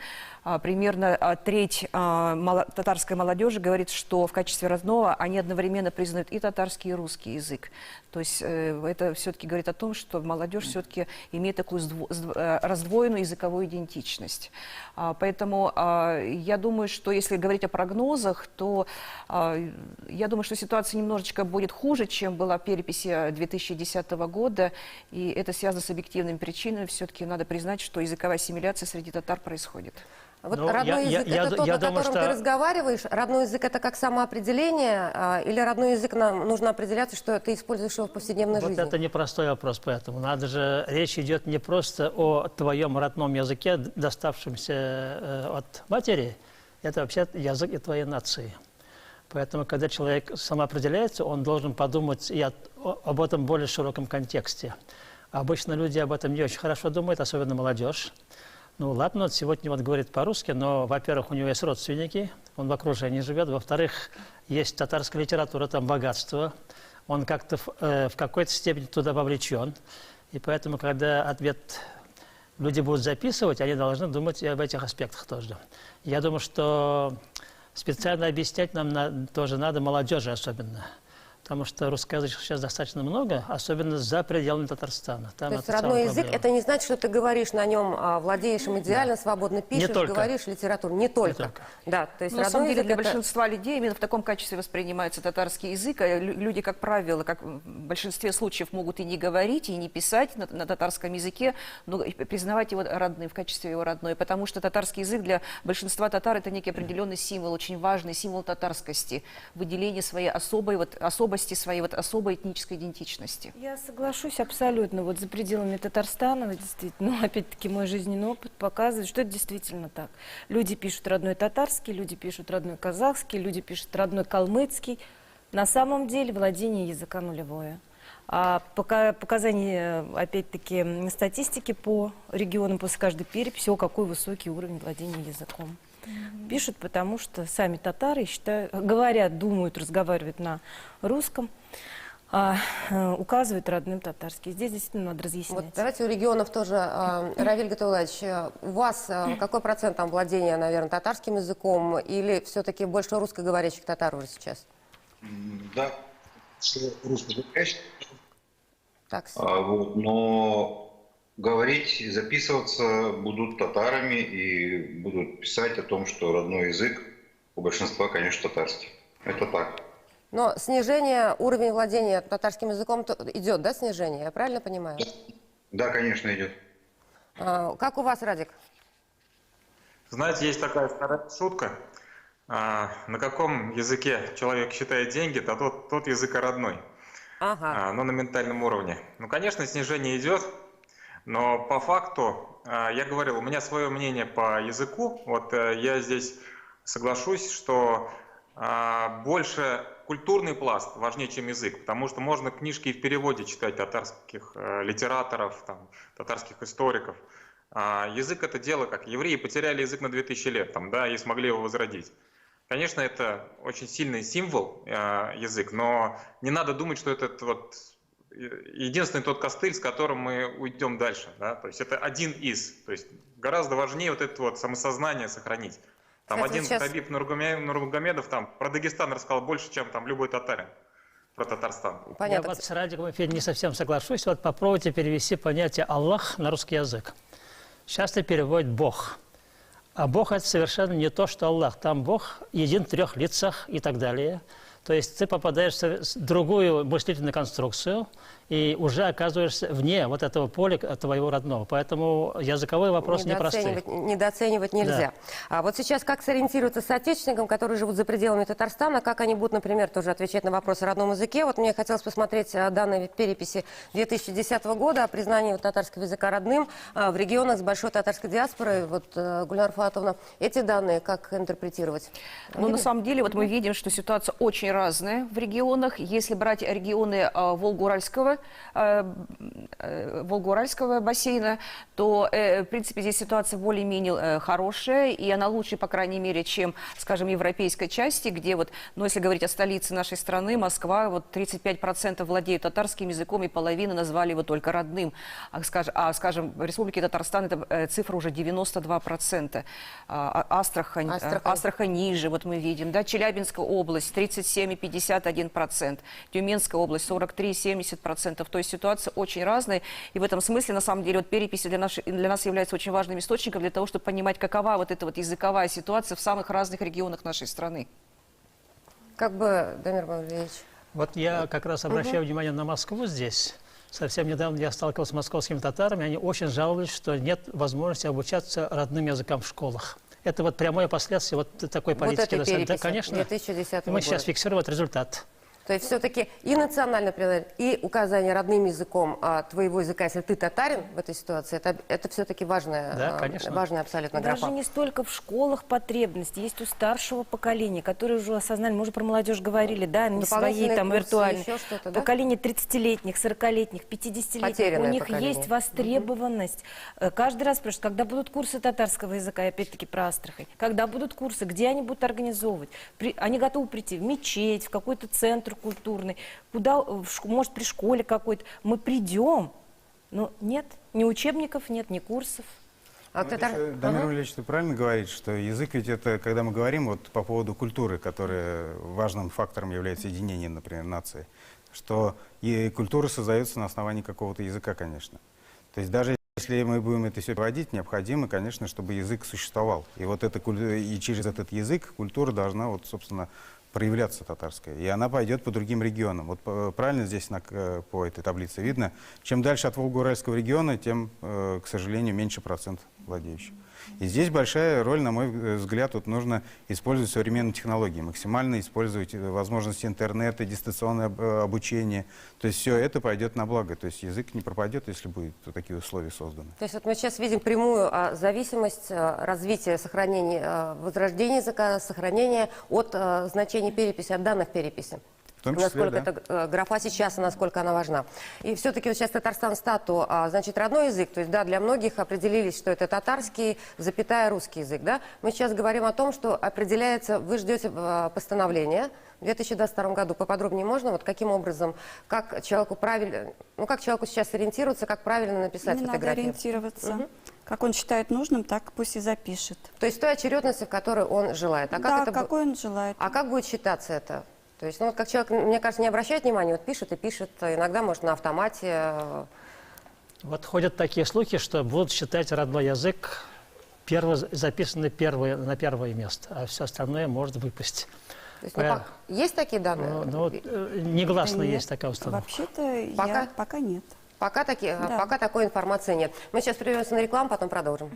Примерно треть татарской молодежи говорит, что в качестве родного они одновременно признают и татарский, и русский язык. То есть это все-таки говорит о том, что молодежь все-таки имеет такую раздвоенную языковую идентичность. Поэтому я думаю, что если говорить о прогнозах, то я думаю, что ситуация немножечко будет хуже, чем была в переписи 2010 года. И это связано с объективными причинами. Все-таки надо признать, что языковая ассимиляция среди татар происходит. Вот родной язык — это тот, о котором ты разговариваешь? Родной язык — это как самоопределение? Или родной язык нам нужно определяться, что ты используешь его в повседневной жизни? Вот это непростой вопрос, поэтому надо же, речь идет не просто о твоем родном языке, доставшемся от матери, это вообще язык и твоей нации. Поэтому, когда человек самоопределяется, он должен подумать и об этом в более широком контексте. Обычно люди об этом не очень хорошо думают, особенно молодежь. Ну ладно, он сегодня вот говорит по-русски, но, во-первых, у него есть родственники, он в окружении живет, во-вторых, есть татарская литература, там богатство, он как-то в какой-то степени туда вовлечен. И поэтому, когда люди будут записывать, они должны думать и об этих аспектах тоже. Я думаю, что специально объяснять нам тоже надо, молодежи особенно. Потому что русскоязычных сейчас достаточно много, особенно за пределами Татарстана. Там то есть родной язык — это не значит, что ты говоришь на нем, владеешь им идеально, свободно пишешь, говоришь литературу. Не только. Да, то есть на самом деле для это... большинства людей именно в таком качестве воспринимается татарский язык. Люди, как правило, как в большинстве случаев, могут и не говорить, и не писать на татарском языке, но признавать его родным, в качестве его родной. Потому что татарский язык для большинства татар — это некий определенный символ, очень важный символ татарскости, выделение своей особости, своей особой этнической идентичности. Я соглашусь абсолютно. Вот за пределами Татарстана, действительно, опять-таки, мой жизненный опыт показывает, что это действительно так. Люди пишут родной татарский, люди пишут родной казахский, люди пишут родной калмыцкий. На самом деле владение языка нулевое. А показания, опять-таки, статистики по регионам после каждой переписи, какой высокий уровень владения языком. Пишут, потому что сами татары говорят, думают, разговаривают на русском, указывают родным татарский. Здесь действительно надо разъяснять. Вот давайте у регионов тоже. Равиль Гатаулаевич, у вас какой процент там владения, наверное, татарским языком, или все-таки больше русскоговорящих татар уже сейчас? Да, русскоговорящих. Так, но говорить и записываться будут татарами и будут писать о том, что родной язык у большинства, конечно, татарский. Это так. Но снижение уровня владения татарским языком идет, да, снижение? Я правильно понимаю? Да, конечно, идет. Как у вас, Радик? Знаете, есть такая старая шутка. На каком языке человек считает деньги, то тот язык родной. Ага. Но на ментальном уровне. Ну, конечно, снижение идет. Но по факту, я говорил, у меня свое мнение по языку. Вот я здесь соглашусь, что больше культурный пласт важнее, чем язык. Потому что можно книжки и в переводе читать татарских литераторов, татарских историков. Язык — это дело, как евреи потеряли язык на 2000 лет и смогли его возродить. Конечно, это очень сильный символ, язык, но не надо думать, что этот единственный тот костыль, с которым мы уйдем дальше. Да? То есть это один из. То есть гораздо важнее вот это вот самосознание сохранить. Там Кстати, один вот сейчас- Хабиб Нурмагомедов там про Дагестан рассказал больше, чем там любой татарин про Татарстан. Понятно. Я вот с Радиком Эфире не совсем соглашусь. Вот попробуйте перевести понятие «Аллах» на русский язык. Часто переводят «Бог». А Бог – это совершенно не то, что Аллах. Там Бог един в 3 лицах и так далее. То есть ты попадаешь в другую мыслительную конструкцию и уже оказываешься вне вот этого поля твоего родного. Поэтому языковой вопрос непростой. Недооценивать нельзя. А вот сейчас как сориентироваться соотечественникам, которые живут за пределами Татарстана, как они будут, например, тоже отвечать на вопросы о родном языке? Вот мне хотелось посмотреть данные переписи 2010 года о признании татарского языка родным в регионах с большой татарской диаспорой. Вот, Гульнара Фуатовна, эти данные как интерпретировать? Ну, на самом деле, вот мы видим, что ситуация очень разная в регионах. Если брать регионы Волго-Уральского бассейна, то, в принципе, здесь ситуация более-менее хорошая, и она лучше, по крайней мере, чем, скажем, в европейской части, где вот, ну, если говорить о столице нашей страны, Москва, вот 35% владеют татарским языком, и половина назвали его только родным. Скажем, в Республике Татарстан эта цифра уже 92%. Астрахань ниже, вот мы видим, да, Челябинская область 37,51%, Тюменская область 43,70%. То есть ситуация очень разная, и в этом смысле, на самом деле, вот переписи для нас являются очень важным источником для того, чтобы понимать, какова вот эта вот языковая ситуация в самых разных регионах нашей страны. Как бы, Дамир Мавлевич? Вот я как раз обращаю внимание на Москву здесь. Совсем недавно я сталкивался с московскими татарами, они очень жаловались, что нет возможности обучаться родным языкам в школах. Это вот прямое последствие вот такой политики. Вот этой переписи да, конечно. 2010 И мы сейчас фиксируем этот результат. То есть все-таки и национальное признание, и указание родным языком твоего языка, если ты татарин в этой ситуации, это все-таки важная, Да, конечно. важная абсолютно Даже графа. не столько в школах потребность, есть у старшего поколения, которые уже осознали, мы уже про молодежь говорили, да, не своей там курсы, виртуальной. еще что-то, да? Поколение 30-летних, 40-летних, 50-летних, Потерянное у них поколение. есть востребованность. Каждый раз спрашивают, когда будут курсы татарского языка, и опять-таки про Астрахань, когда будут курсы, где они будут организовывать. Они готовы прийти в мечеть, в какой-то центр культурный, куда, может, при школе какой-то. Мы придем, но нет, ни учебников нет, ни курсов. Дамир Ильич, ты правильно говоришь, что язык ведь это, когда мы говорим вот по поводу культуры, которая важным фактором является единение, например, нации, что и культура создается на основании какого-то языка, конечно. То есть даже если мы будем это все проводить, необходимо, конечно, чтобы язык существовал. И вот и через этот язык культура должна, вот, собственно, проявляться татарская. И она пойдет по другим регионам. Вот правильно здесь по этой таблице видно, чем дальше от Волго-Уральского региона, тем, к сожалению, меньше процент владеющих. И здесь большая роль, на мой взгляд, вот нужно использовать современные технологии, максимально использовать возможности интернета, дистанционное обучение. То есть все это пойдет на благо. То есть язык не пропадет, если будут такие условия созданы. То есть вот мы сейчас видим прямую зависимость развития, сохранения, возрождения языка, сохранения от значения переписи, от данных переписи. В том числе, насколько да. эта графа сейчас и насколько она важна. И все-таки вот сейчас Татарстан стату, значит, родной язык, то есть, да, для многих определились, что это татарский, запятая, русский язык, да. Мы сейчас говорим о том, что определяется, вы ждете постановления в 2022 году. Поподробнее можно, вот каким образом, как человеку правильно, ну, как человеку сейчас ориентироваться, как правильно написать Не надо фотографию? ориентироваться. Как он считает нужным, так пусть и запишет. То есть той очередности, в которой он желает. А как Да, это какой он желает. А как будет считаться это? То есть, ну, вот как человек, мне кажется, не обращает внимания, вот пишет и пишет, иногда, может, на автомате. Вот ходят такие слухи, что будут считать родной язык записанный на первое место, а все остальное может выпасть. То есть, ну, есть такие данные? Негласно Нет, есть такая установка. Вообще-то пока нет. Пока такой информации нет. Мы сейчас прервемся на рекламу, потом продолжим.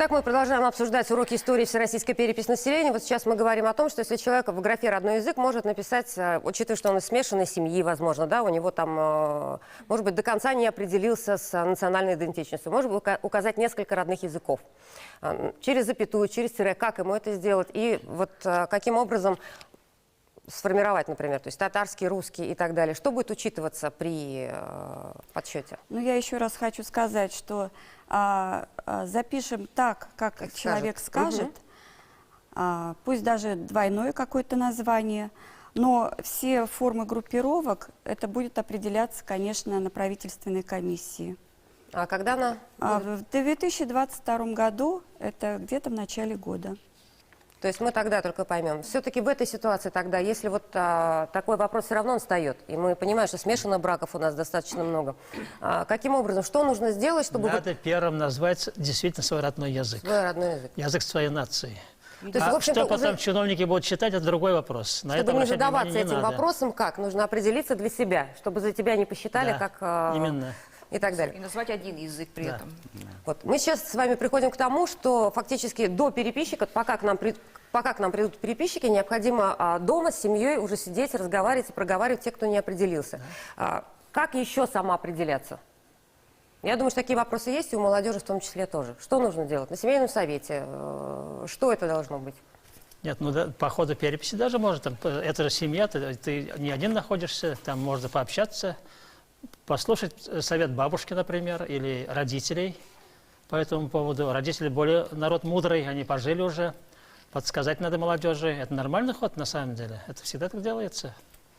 Итак, мы продолжаем обсуждать уроки истории всероссийской переписи населения. Вот сейчас мы говорим о том, что если человек в графе «родной язык» может написать, учитывая, что он из смешанной семьи, возможно, да, у него там, может быть, до конца не определился с национальной идентичностью, может быть, указать несколько родных языков. Через запятую, через тире, как ему это сделать и вот каким образом сформировать, например, то есть татарский, русский и так далее. Что будет учитываться при подсчете? Ну, я еще раз хочу сказать, что запишем так, как человек скажет, пусть даже двойное какое-то название, но все формы группировок, это будет определяться, конечно, на правительственной комиссии. А когда она? В 2022 году, это где-то в начале года. То есть мы тогда только поймем. Все-таки в этой ситуации тогда, если вот такой вопрос все равно он встает, и мы понимаем, что смешанных браков у нас достаточно много, каким образом, что нужно сделать, чтобы... Надо первым назвать действительно свой родной язык. Свой родной язык. Язык своей нации. То есть, в общем-то, что потом уже... чиновники будут считать, это другой вопрос. На Чтобы это не задаваться этим надо. вопросом, как? Нужно определиться для себя, чтобы за тебя не посчитали, Да, как... именно. И так далее. И назвать один язык при Да. этом. Вот. Мы сейчас с вами приходим к тому, что фактически до переписчика, пока к нам придут переписчики, необходимо дома с семьей уже сидеть, разговаривать и проговаривать те, кто не определился. Как еще самоопределяться? Я думаю, что такие вопросы есть и у молодежи в том числе тоже. Что нужно делать на семейном совете? Что это должно быть? Нет, ну да, по ходу переписи даже можно, там, это же семья, ты не один находишься, там можно пообщаться, послушать совет бабушки, например, или родителей по этому поводу. Родители более народ мудрый, они пожили уже, подсказать надо молодежи. Это нормальный ход на самом деле, это всегда так делается.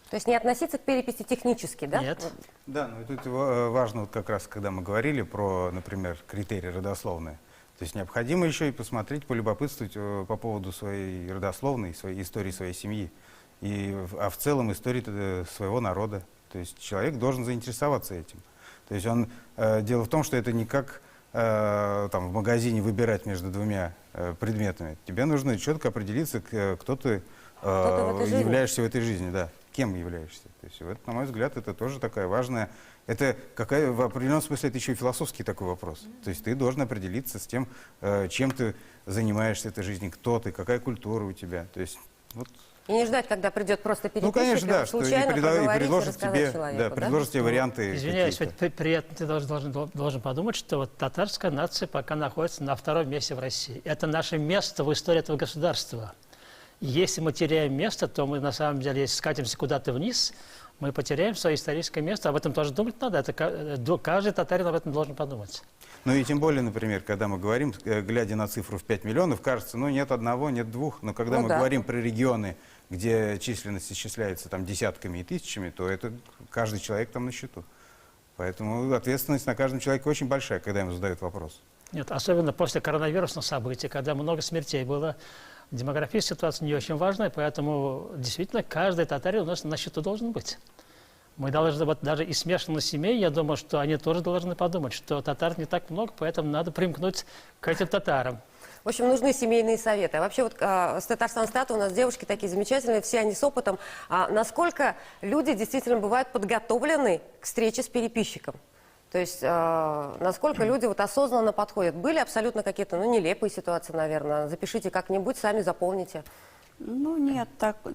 То есть не относиться к переписи технически, да? Нет. Да, ну и тут важно, вот как раз, когда мы говорили про, например, критерии родословные, то есть необходимо еще и посмотреть, полюбопытствовать по поводу своей родословной, своей истории своей семьи, а в целом истории своего народа. То есть человек должен заинтересоваться этим. То есть дело в том, что это не как там, в магазине выбирать между двумя предметами. Тебе нужно четко определиться, кто ты являешься в этой жизни, да, кем являешься. То есть, вот, на мой взгляд, это тоже такая важная... Это в определенном смысле это еще и философский такой вопрос. То есть ты должен определиться с тем, чем ты занимаешься в этой жизни, кто ты, какая культура у тебя. То есть, вот... И не ждать, когда придет просто переписчик, Ну, конечно, да, что и предложит тебе, предложит тебе варианты. Извиняюсь, ведь при этом ты должен подумать, что вот татарская нация пока находится на втором месте в России. Это наше место в истории этого государства. И если мы теряем место, то мы на самом деле, если скатимся куда-то вниз, мы потеряем свое историческое место. Об этом тоже думать надо. Каждый татарин об этом должен подумать. Ну и тем более, например, когда мы говорим, глядя на цифру в 5 миллионов, кажется, ну нет одного, нет двух. Но когда мы говорим про регионы, где численность исчисляется там десятками и тысячами, то это каждый человек там на счету. Поэтому ответственность на каждом человеке очень большая, когда ему задают вопрос. Нет, особенно после коронавирусных событий, когда много смертей было. Демографическая ситуация не очень важная, поэтому действительно каждый татарин у нас на счету должен быть. Мы должны, вот даже и смешанных семей, я думаю, что они тоже должны подумать, что татар не так много, поэтому надо примкнуть к этим татарам. В общем, нужны семейные советы. А вообще вот с Татарстанстата у нас девушки такие замечательные, все они с опытом. Насколько люди действительно бывают подготовлены к встрече с переписчиком? То есть насколько люди вот осознанно подходят? Были абсолютно какие-то, нелепые ситуации, наверное. Запишите как-нибудь, сами заполните. Ну, нет,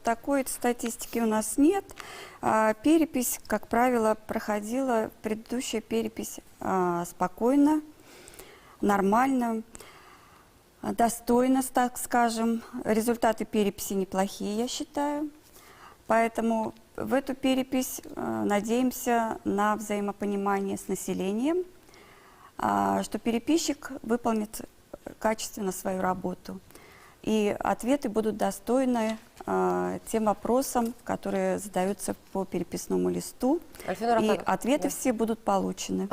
такой статистики у нас нет. Перепись, как правило, проходила, предыдущая перепись спокойно, нормально, достойно, так скажем. Результаты переписи неплохие, я считаю. Поэтому в эту перепись надеемся на взаимопонимание с населением, что переписчик выполнит качественно свою работу. И ответы будут достойны тем вопросам, которые задаются по переписному листу. И ответы все будут получены.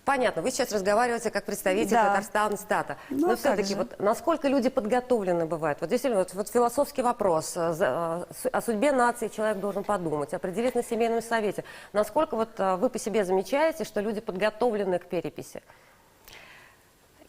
Понятно, вы сейчас разговариваете как представитель Татарстанстата. Но все-таки вот насколько люди подготовлены бывают? Вот действительно, вот философский вопрос. О судьбе нации человек должен подумать, определить на семейном совете. Насколько вот вы по себе замечаете, что люди подготовлены к переписи?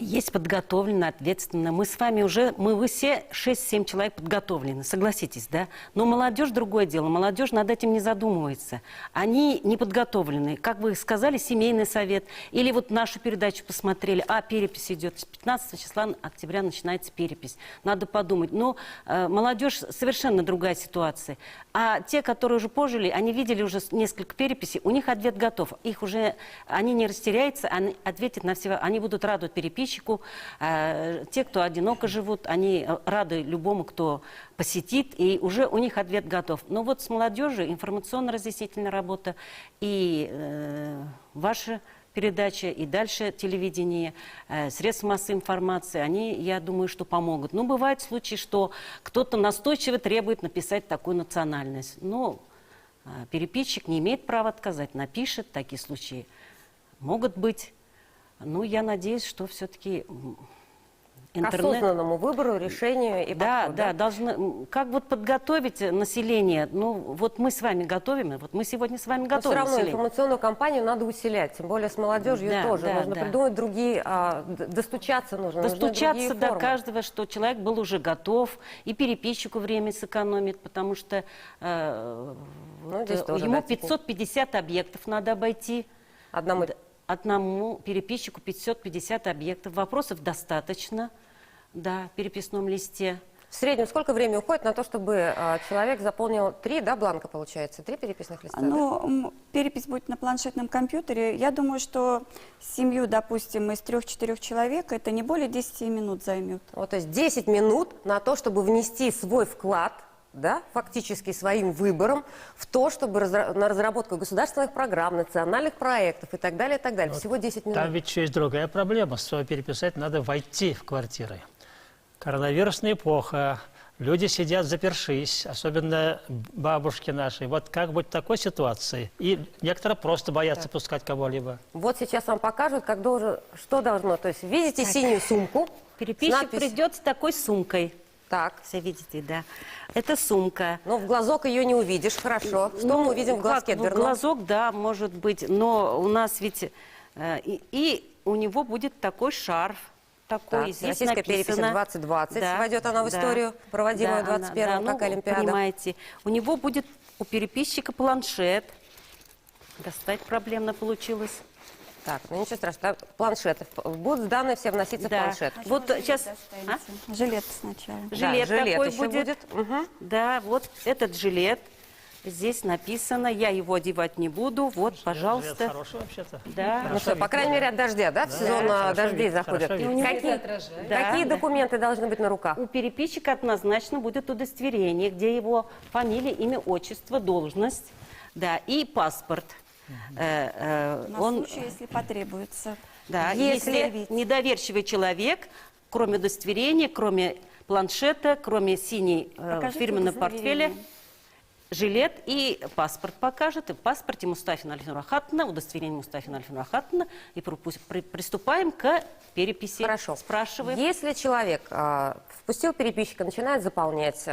Есть подготовлено, ответственно. Мы с вами уже, вы все 6-7 человек подготовлены, согласитесь, да? Но молодежь другое дело. Молодежь над этим не задумывается. Они не подготовлены. Как вы сказали, семейный совет. Или вот нашу передачу посмотрели, перепись идет. С 15 числа октября начинается перепись. Надо подумать. Но молодежь совершенно другая ситуация. А те, которые уже пожили, они видели уже несколько переписей, у них ответ готов. Их уже, они не растеряются, они ответят на все, они будут рады переписчику. Те, кто одиноко живут, они рады любому, кто посетит, и уже у них ответ готов. Но вот с молодежью информационно-разъяснительная работа и ваша передача, и дальше телевидение, средства массовой информации, они, я думаю, что помогут. Но бывают случаи, что кто-то настойчиво требует написать такую национальность. Но переписчик не имеет права отказать, напишет, такие случаи могут быть. Ну, я надеюсь, что все-таки К осознанному выбору, решению и подходу. Да, должны, как вот подготовить население, ну, вот мы с вами готовим, вот мы сегодня с вами Но готовим все равно население. информационную кампанию надо усилять, тем более с молодежью тоже. Нужно придумать другие, достучаться нужно. Достучаться до каждого, что человек был уже готов, и переписчику время сэкономит, потому что ему 550 объектов надо обойти. Одному переписчику 550 объектов. Вопросов достаточно, да, в переписном листе. В среднем сколько времени уходит на то, чтобы человек заполнил 3, да, бланка, получается, 3 переписных листа? Ну, перепись будет на планшетном компьютере. Я думаю, что семью, допустим, из 3-4 человек, это не более 10 минут займет. Вот, то есть 10 минут на то, чтобы внести свой вклад, да, фактически своим выбором в то, чтобы на разработку государственных программ, национальных проектов и так далее, и так далее. Вот всего 10 минут. Там ведь еще есть другая проблема. Чтобы переписать, надо войти в квартиры. Коронавирусная эпоха. Люди сидят запершись, особенно бабушки наши. Вот как быть в такой ситуации? И некоторые просто боятся пускать кого-либо. Вот сейчас вам покажут, как что должно. То есть видите синюю сумку? Переписчик придет с такой сумкой. Так. Все видите, да. Это сумка. Но в глазок ее не увидишь, хорошо. Что мы увидим в глазке дверном? В глазок, да, может быть. Но у нас ведь... И у него будет такой шарф. Такой, здесь российская написано, перепись 2020. Да, войдет она в историю, проводимую в 21-м, как Олимпиада. Понимаете, у него будет, у переписчика, планшет. Достать проблемно получилось. Так, ну ничего страшного. Планшеты. Будут данные все вноситься в планшет. Вот сейчас... Жилет сначала. Жилет такой будет. Угу. Да, вот этот жилет. Здесь написано, я его одевать не буду. Вот, пожалуйста. Жилет хороший вообще-то. Да. Ну что, по крайней мере, от дождя, да? В сезон дождей заходят. Какие документы должны быть на руках? У переписчика однозначно будет удостоверение, где его фамилия, имя, отчество, должность, да, и паспорт. На случай, если потребуется. Да, если недоверчивый человек, кроме удостоверения, кроме планшета, кроме синей фирменного портфеля, жилет и паспорт покажет. И в паспорте Мустафина Альфинура Хатна, удостоверение Мустафина Альфинура Хатна. И приступаем к переписи. Хорошо. Спрашиваем. Если человек впустил переписчика, начинает заполнять,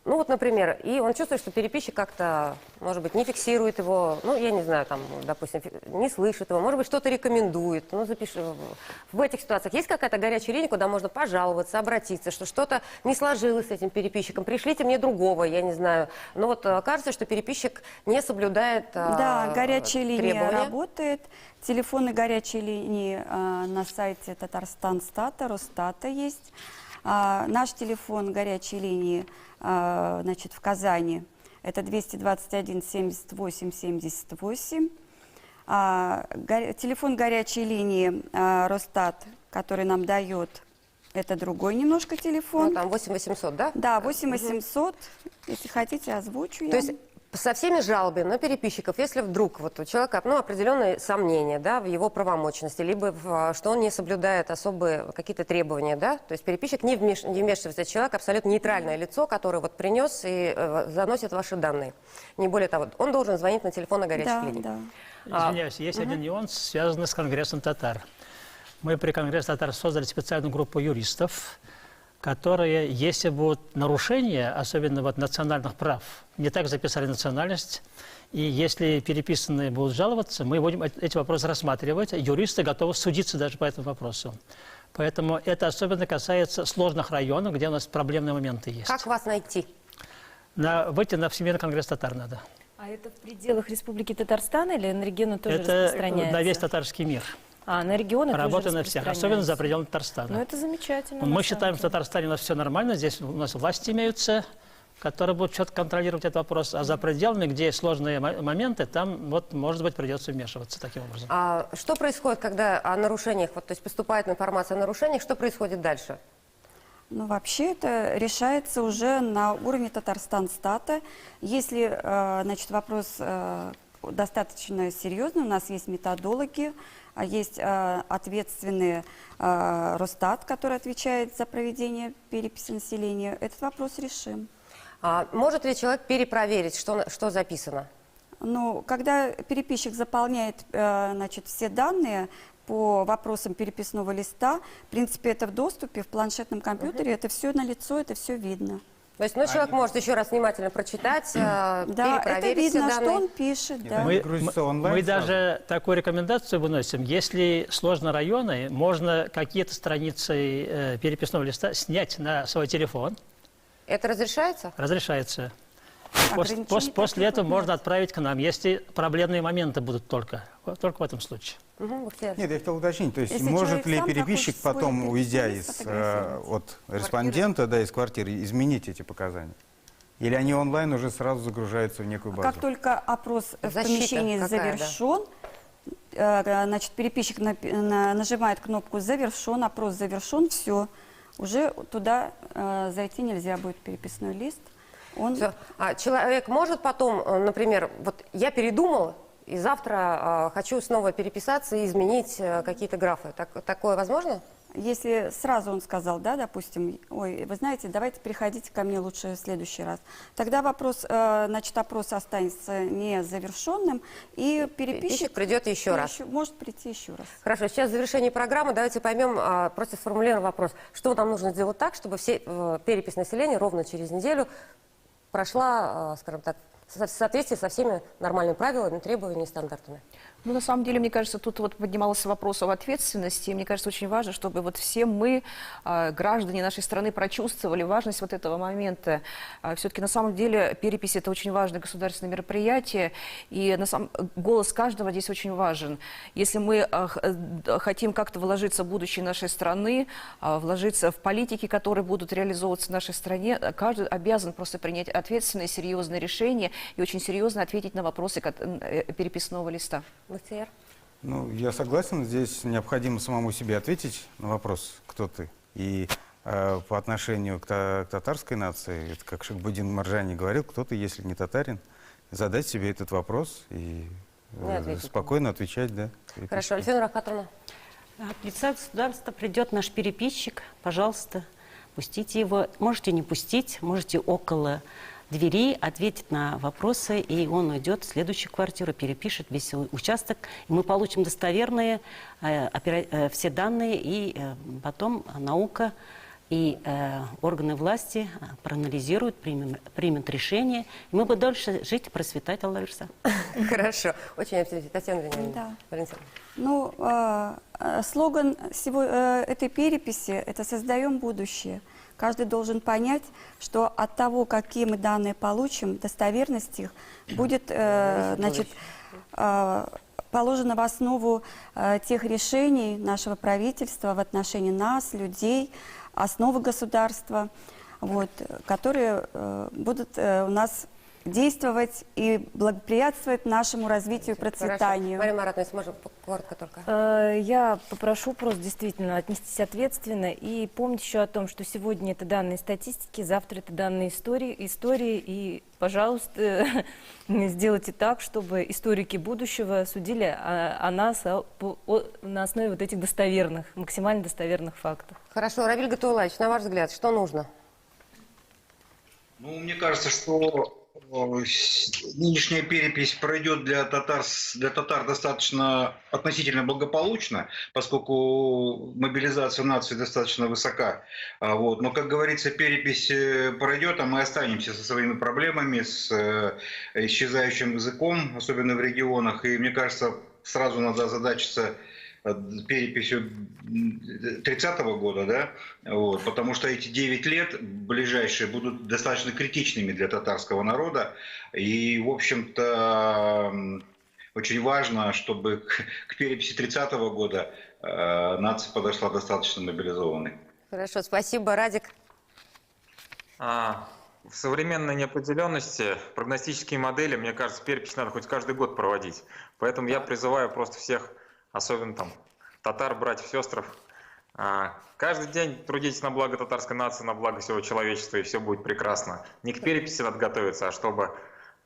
ну вот, например, и он чувствует, что переписчик как-то, может быть, не фиксирует его, ну, я не знаю, там, допустим, не слышит его, может быть, что-то рекомендует, ну, запиши. В этих ситуациях есть какая-то горячая линия, куда можно пожаловаться, обратиться, что что-то не сложилось с этим переписчиком, пришлите мне другого, я не знаю. Но вот кажется, что переписчик не соблюдает Да, горячая линия требования. работает. Телефоны горячей линии на сайте Татарстан-Стата, Росстата есть. Наш телефон горячей линии, значит, в Казани, это 221 78 78. Телефон горячей линии Росстат, который нам дает, это другой немножко телефон. Ну, там 8800, да? Да, 8800, если хотите, озвучу я. То есть со всеми жалобами на переписчиков, если вдруг вот у человека, ну, определенные сомнения, да, в его правомочности, либо что он не соблюдает особые какие-то требования, да, то есть переписчик не вмешивается, человек абсолютно нейтральное лицо, которое вот принес и заносит ваши данные. Не более того, он должен звонить на телефон на горячей линии. Да. Извиняюсь, есть один нюанс, связанный с Конгрессом татар. Мы при Конгрессе татар создали специальную группу юристов, которые, если будут нарушения, особенно вот национальных прав, не так записали национальность, и если переписанные будут жаловаться, мы будем эти вопросы рассматривать. Юристы готовы судиться даже по этому вопросу. Поэтому это особенно касается сложных районов, где у нас проблемные моменты есть. Как вас найти? Выйти на Всемирный конгресс татар надо. А это в пределах Республики Татарстан или на регионы тоже Это распространяется? на весь татарский мир. На регионы Работа тоже на всех, особенно за пределами Татарстана. Ну, это замечательно. Мы считаем, что в Татарстане у нас все нормально, здесь у нас власти имеются, которые будут четко контролировать этот вопрос. А за пределами, где есть сложные моменты, там, вот, может быть, придется вмешиваться таким образом. А что происходит, когда о нарушениях, вот, то есть поступает информация о нарушениях, что происходит дальше? Ну, вообще это решается уже на уровне Татарстан-стата. Если, значит, вопрос достаточно серьезный, у нас есть методологи, есть ответственный Росстат, который отвечает за проведение переписи населения. Этот вопрос решим. А может ли человек перепроверить, что записано? Ну, когда переписчик заполняет, значит, все данные по вопросам переписного листа, в принципе, это в доступе, в планшетном компьютере, это все налицо, это все видно. То есть, человек может еще раз внимательно прочитать, Да, это перепроверить все видно, что данные. он пишет, да. Мы даже такую рекомендацию выносим. Если сложно районы, можно какие-то страницы переписного листа снять на свой телефон. Это разрешается? Разрешается. Ограничений После этого таких нет. можно отправить к нам, если проблемные моменты будут только в этом случае. Бахтияр. Нет, я хотел уточнить, то есть Если может человек ли сам переписчик захочет свой потом, уйдя переписной лист из, фотографировать? от респондента, да, из квартиры, изменить эти показания? Или они онлайн уже сразу загружаются в некую базу? Как только опрос в Защита помещении какая, да? завершен, значит, переписчик нажимает кнопку «Завершен», опрос завершен, все, уже туда зайти нельзя будет переписной лист. Он... Всё. А человек может потом, например, вот я передумал, и завтра хочу снова переписаться и изменить какие-то графы. Такое возможно? Если сразу он сказал, да, допустим, ой, вы знаете, давайте приходите ко мне лучше в следующий раз, тогда вопрос, значит, опрос останется незавершенным, и переписчик придет еще раз. может прийти еще раз. Хорошо, сейчас в завершении программы давайте поймем, просто сформулируем вопрос, что нам нужно сделать так, чтобы перепись населения ровно через неделю прошла, скажем так, в соответствии со всеми нормальными правилами, требованиями и стандартами. Ну, на самом деле, мне кажется, тут вот поднимался вопрос об ответственности. И мне кажется, очень важно, чтобы вот все мы, граждане нашей страны, прочувствовали важность вот этого момента. Все-таки на самом деле перепись – это очень важное государственное мероприятие, и голос каждого здесь очень важен. Если мы хотим как-то вложиться в будущее нашей страны, вложиться в политики, которые будут реализовываться в нашей стране, каждый обязан просто принять ответственное, серьезное решение и очень серьезно ответить на вопросы переписного листа. Бахтияр? Ну, я согласен, здесь необходимо самому себе ответить на вопрос, кто ты. И по отношению к татарской нации, это как Шахбудин Маржани говорил, кто ты, если не татарин, задать себе этот вопрос и спокойно отвечать, да. Хорошо, Альфина Рахатовна. От лица государства придет наш переписчик, пожалуйста, пустите его. Можете не пустить, можете около двери ответить на вопросы, и он уйдет в следующую квартиру, перепишет весь участок, и мы получим достоверные все данные, и потом наука и органы власти проанализируют, примут решение, и мы будем дольше жить и процветать, Аллах. Хорошо, очень оптимистично. Татьяна Вениаминовна. Да. Валентина. Ну, слоган этой переписи – это «Создаем будущее». Каждый должен понять, что от того, какие мы данные получим, достоверность их будет, значит, положена в основу тех решений нашего правительства в отношении нас, людей, основы государства, вот, которые будут у нас действовать и благоприятствовать нашему развитию и процветанию. Мария Маратовна, если можно, коротко только. Я попрошу просто действительно отнестись ответственно и помнить еще о том, что сегодня это данные статистики, завтра это данные истории, и, пожалуйста, сделайте так, чтобы историки будущего судили о нас на основе вот этих достоверных, максимально достоверных фактов. Хорошо, Равиль Гатуллаевич, на ваш взгляд, что нужно? Ну, мне кажется, что Нынешняя перепись пройдет для татар достаточно относительно благополучно, поскольку мобилизация нации достаточно высока. Вот. Но, как говорится, перепись пройдет, а мы останемся со своими проблемами, с исчезающим языком, особенно в регионах. И мне кажется, сразу надо озадачиться переписью 30-го года, да, вот, потому что эти 9 лет ближайшие будут достаточно критичными для татарского народа, и, в общем-то, очень важно, чтобы к переписи 30-го года нация подошла достаточно мобилизованной. Хорошо, спасибо, Радик. В современной неопределенности прогностические модели, мне кажется, перепись надо хоть каждый год проводить. Поэтому я призываю просто всех, особенно там татар, братьев, сестр, каждый день трудитесь на благо татарской нации, на благо всего человечества, и все будет прекрасно. Не к переписи надо готовиться, а чтобы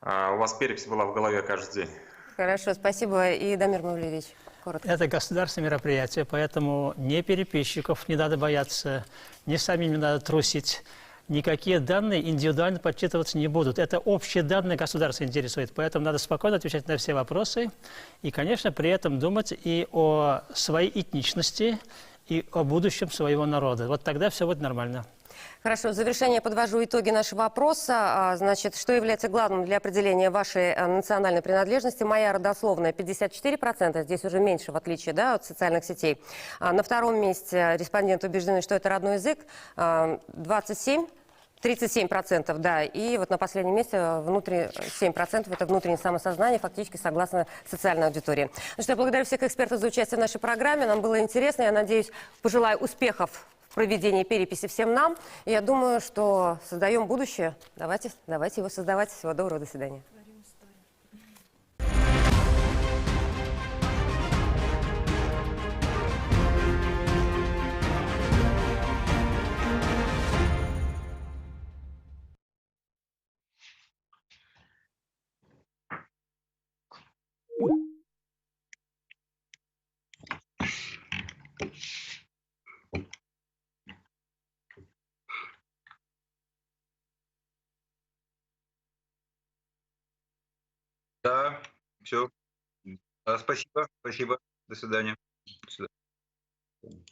у вас перепись была в голове каждый день. Хорошо, спасибо. И Дамир Мавлевич, коротко. Это государственное мероприятие, поэтому ни переписчиков не надо бояться, ни самим не надо трусить. Никакие данные индивидуально подсчитываться не будут. Это общие данные государства интересует. Поэтому надо спокойно отвечать на все вопросы. И, конечно, при этом думать и о своей этничности, и о будущем своего народа. Вот тогда все будет нормально. Хорошо, в завершение подвожу итоги нашего опроса. Значит, что является главным для определения вашей национальной принадлежности? Моя родословная 54%, здесь уже меньше, в отличие, да, от социальных сетей. На втором месте респонденты убеждены, что это родной язык, 37%, да, и вот на последнем месте 7% это внутреннее самосознание, фактически согласно социальной аудитории. Ну что, я благодарю всех экспертов за участие в нашей программе, нам было интересно, я надеюсь, пожелаю успехов в проведении переписи всем нам. И я думаю, что создаем будущее, давайте его создавать. Всего доброго, до свидания. Да, все. Спасибо. До свидания. До свидания.